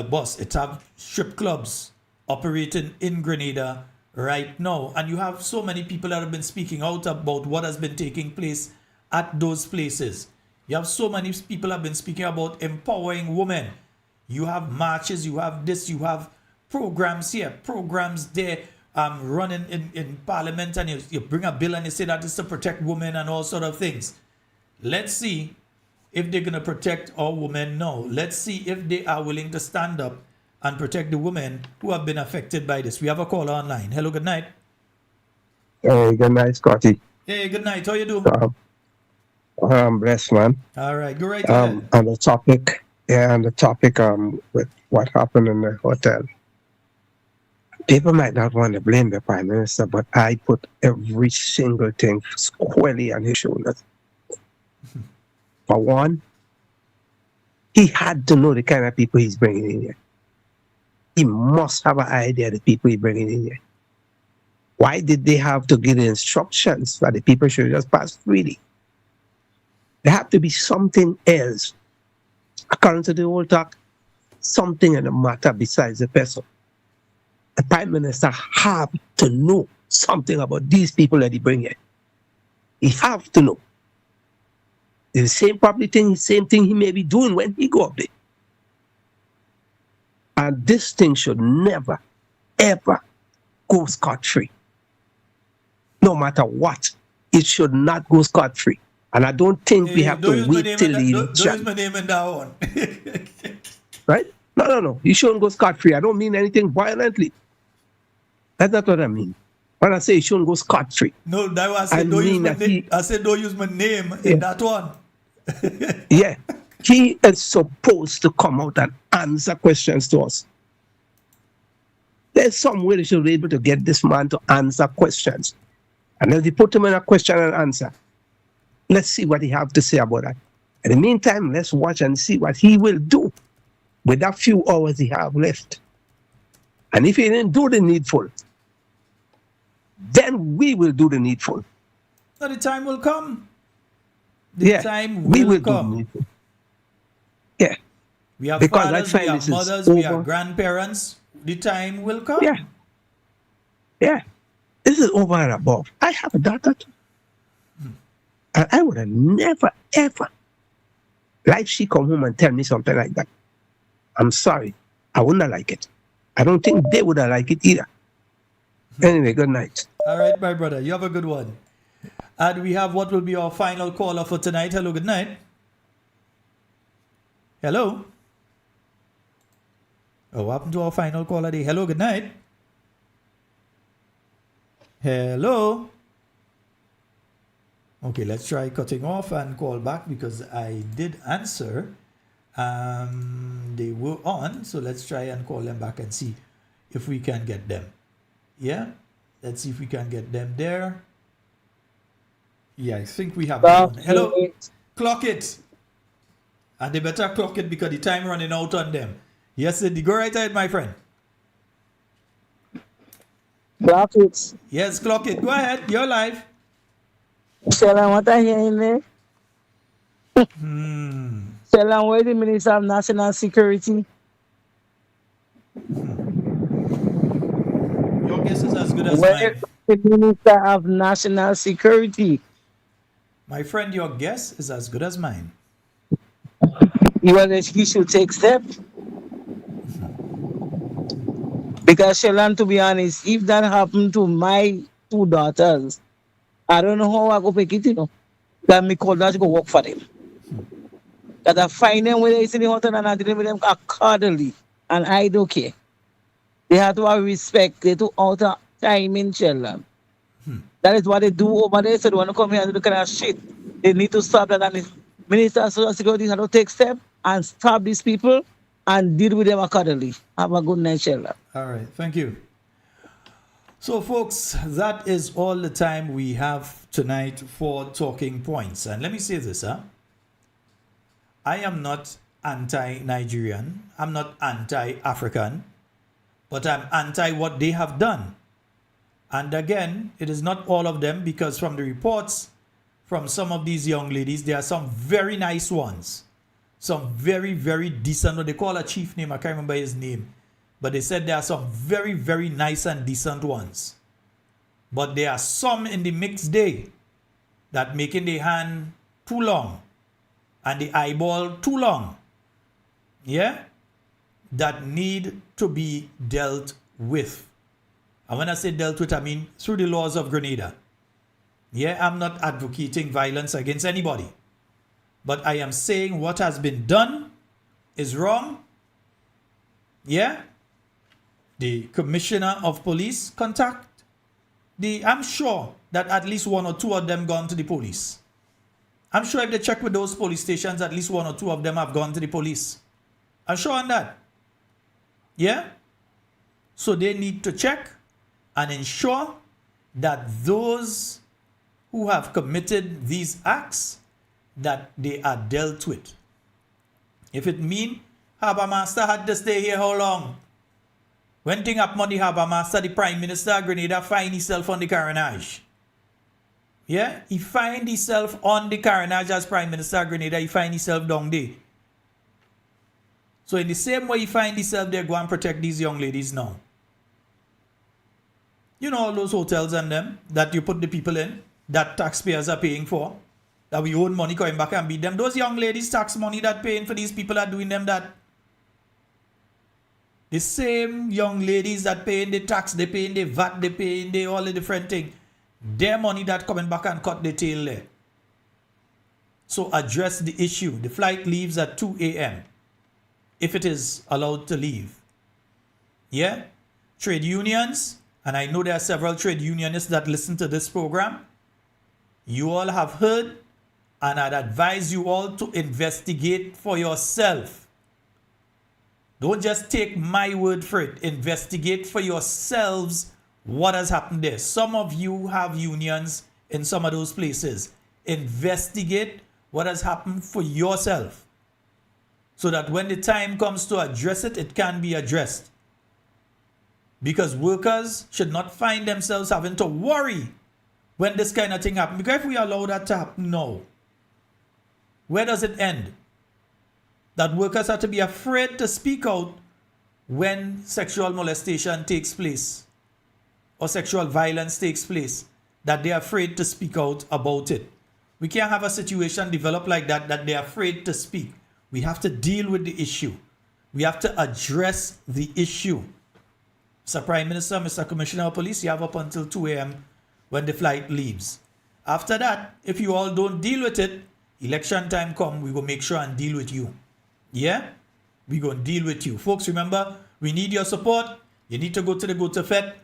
boss, it's have strip clubs operating in Grenada right now. And you have so many people that have been speaking out about what has been taking place at those places. You have so many people have been speaking about empowering women. You have marches, you have this, you have programs here, programs there, running in parliament, and you bring a bill and you say that it's to protect women and all sort of things. Let's see if they're going to protect our women now. Let's see if they are willing to stand up and protect the women who have been affected by this. We have a caller online. Hello, good night. Hey, good night, Scotty. Hey, good night. How you doing? Blessed, man. All right, go right ahead. On the topic, with what happened in the hotel. People might not want to blame the Prime Minister, but I put every single thing squarely on his shoulders. For one, he had to know the kind of people he's bringing in here. He must have an idea of the people he's bringing in here. Why did they have to give the instructions that the people should just pass freely? There have to be something else, according to the old talk, something in the matter besides the person. The Prime Minister have to know something about these people that he bring here. He have to know. The same thing he may be doing when he go up there. And this thing should never, ever go scot-free. No matter what, it should not go scot-free. And I don't think we have to wait till the Don't use my name in that one. right? No. You shouldn't go scot-free. I don't mean anything violently. That's not what I mean. When I say you shouldn't go scot-free. No, that was I said, don't use my name. I said don't use my name in that one. Yeah. He is supposed to come out and answer questions to us. There's some way they should be able to get this man to answer questions. And then they put him in a question and answer. Let's see what he have to say about that. In the meantime, let's watch and see what he will do with that few hours he have left. And if he didn't do the needful, then we will do the needful. So the time will come. Time will come. Do the needful. Yeah. We have because fathers, we have mothers, we have grandparents. The time will come. Yeah. Yeah. This is over and above. I have a daughter too. And I would have never, ever, like she come home and tell me something like that. I'm sorry. I wouldn't like it. I don't think they would have liked it either. Anyway, good night. All right, my brother. You have a good one. And we have what will be our final caller for tonight. Hello, good night. Hello. Oh, what happened to our final caller day? Hello, good night. Hello. Okay, let's try cutting off and call back because I did answer. They were on, so let's try and call them back and see if we can get them. Yeah, let's see if we can get them there. Yeah, I think we have one. Hello, clock it. And they better clock it because the time running out on them. Yes, Cindy, go right ahead, my friend. Clock it. Yes, clock it. Go ahead, you're live. Shelan, what are you hearing there? Shelan, where the Minister of National Security? Your guess is as good as where mine. The Minister of National Security. My friend, your guess is as good as mine. He should take steps. Because Shelan, to be honest, if that happened to my two daughters, I don't know how I go pick it, you know. That me call that to go work for them. That I find them when they see the hotel and I deal with them accordingly. And I don't care. They have to have respect. They do out of time in Shelan. That is what they do over there. So they want to come here and do the kind of shit. They need to stop that. And the Minister of Social Security has to take steps and stop these people and deal with them accordingly. Have a good night, Shelan. All right, thank you. So, folks, that is all the time we have tonight for Talking Points. And let me say this, I am not anti-Nigerian. I'm not anti-African. But I'm anti what they have done. And again, it is not all of them because from the reports from some of these young ladies, there are some very nice ones. Some very, very decent. What they call a chief name, I can't remember his name. But they said there are some very, very nice and decent ones. But there are some in the mixed day that making the hand too long and the eyeball too long. Yeah? That need to be dealt with. And when I say dealt with, I mean through the laws of Grenada. Yeah, I'm not advocating violence against anybody. But I am saying what has been done is wrong. Yeah? The Commissioner of Police contact I'm sure that at least one or two of them gone to the police. I'm sure if they check with those police stations, at least one or two of them have gone to the police. I'm sure on that. Yeah? So they need to check and ensure that those who have committed these acts, that they are dealt with. If it mean Harbour Master had to stay here how long? When thing up money Harbour Master, the Prime Minister of Grenada find himself on the carnage. Yeah? He find himself on the carnage as Prime Minister of Grenada, he find himself down there. So in the same way he find himself there, go and protect these young ladies now. You know all those hotels and them that you put the people in, that taxpayers are paying for, that we own money coming back and beat them. Those young ladies tax money that paying for these people are doing them that. The same young ladies that paying the tax, they paying the VAT, they paying the all the different thing. Their money that coming back and cut the tail there. So address the issue. The flight leaves at 2 a.m. if it is allowed to leave. Yeah? Trade unions, and I know there are several trade unionists that listen to this program. You all have heard, and I'd advise you all to investigate for yourself. Don't just take my word for it. Investigate for yourselves what has happened there. Some of you have unions in some of those places. Investigate what has happened for yourself, so that when the time comes to address it, it can be addressed. Because workers should not find themselves having to worry when this kind of thing happens. Because if we allow that to happen now, where does it end? That workers have to be afraid to speak out when sexual molestation takes place or sexual violence takes place, that they're afraid to speak out about it. We can't have a situation develop like that, that they're afraid to speak. We have to deal with the issue. We have to address the issue. Mr. Prime Minister, Mr. Commissioner of Police, you have up until 2 a.m. when the flight leaves. After that, if you all don't deal with it, election time come, we will make sure and deal with you. Yeah? We going to deal with you. Folks, remember, we need your support. You need to go to the GoToFed.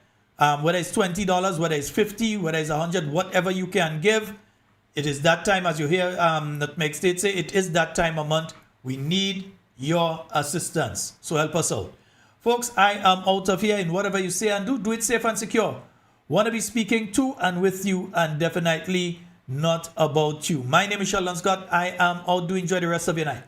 Whether it's $20, whether it's $50, whether it's $100, whatever you can give. It is that time, as you hear Nutmeg State say, it is that time of month. We need your assistance. So help us out. Folks, I am out of here. In whatever you say and do it safe and secure. Want to be speaking to and with you, and definitely not about you. My name is Sheldon Scott. I am out. Do enjoy the rest of your night.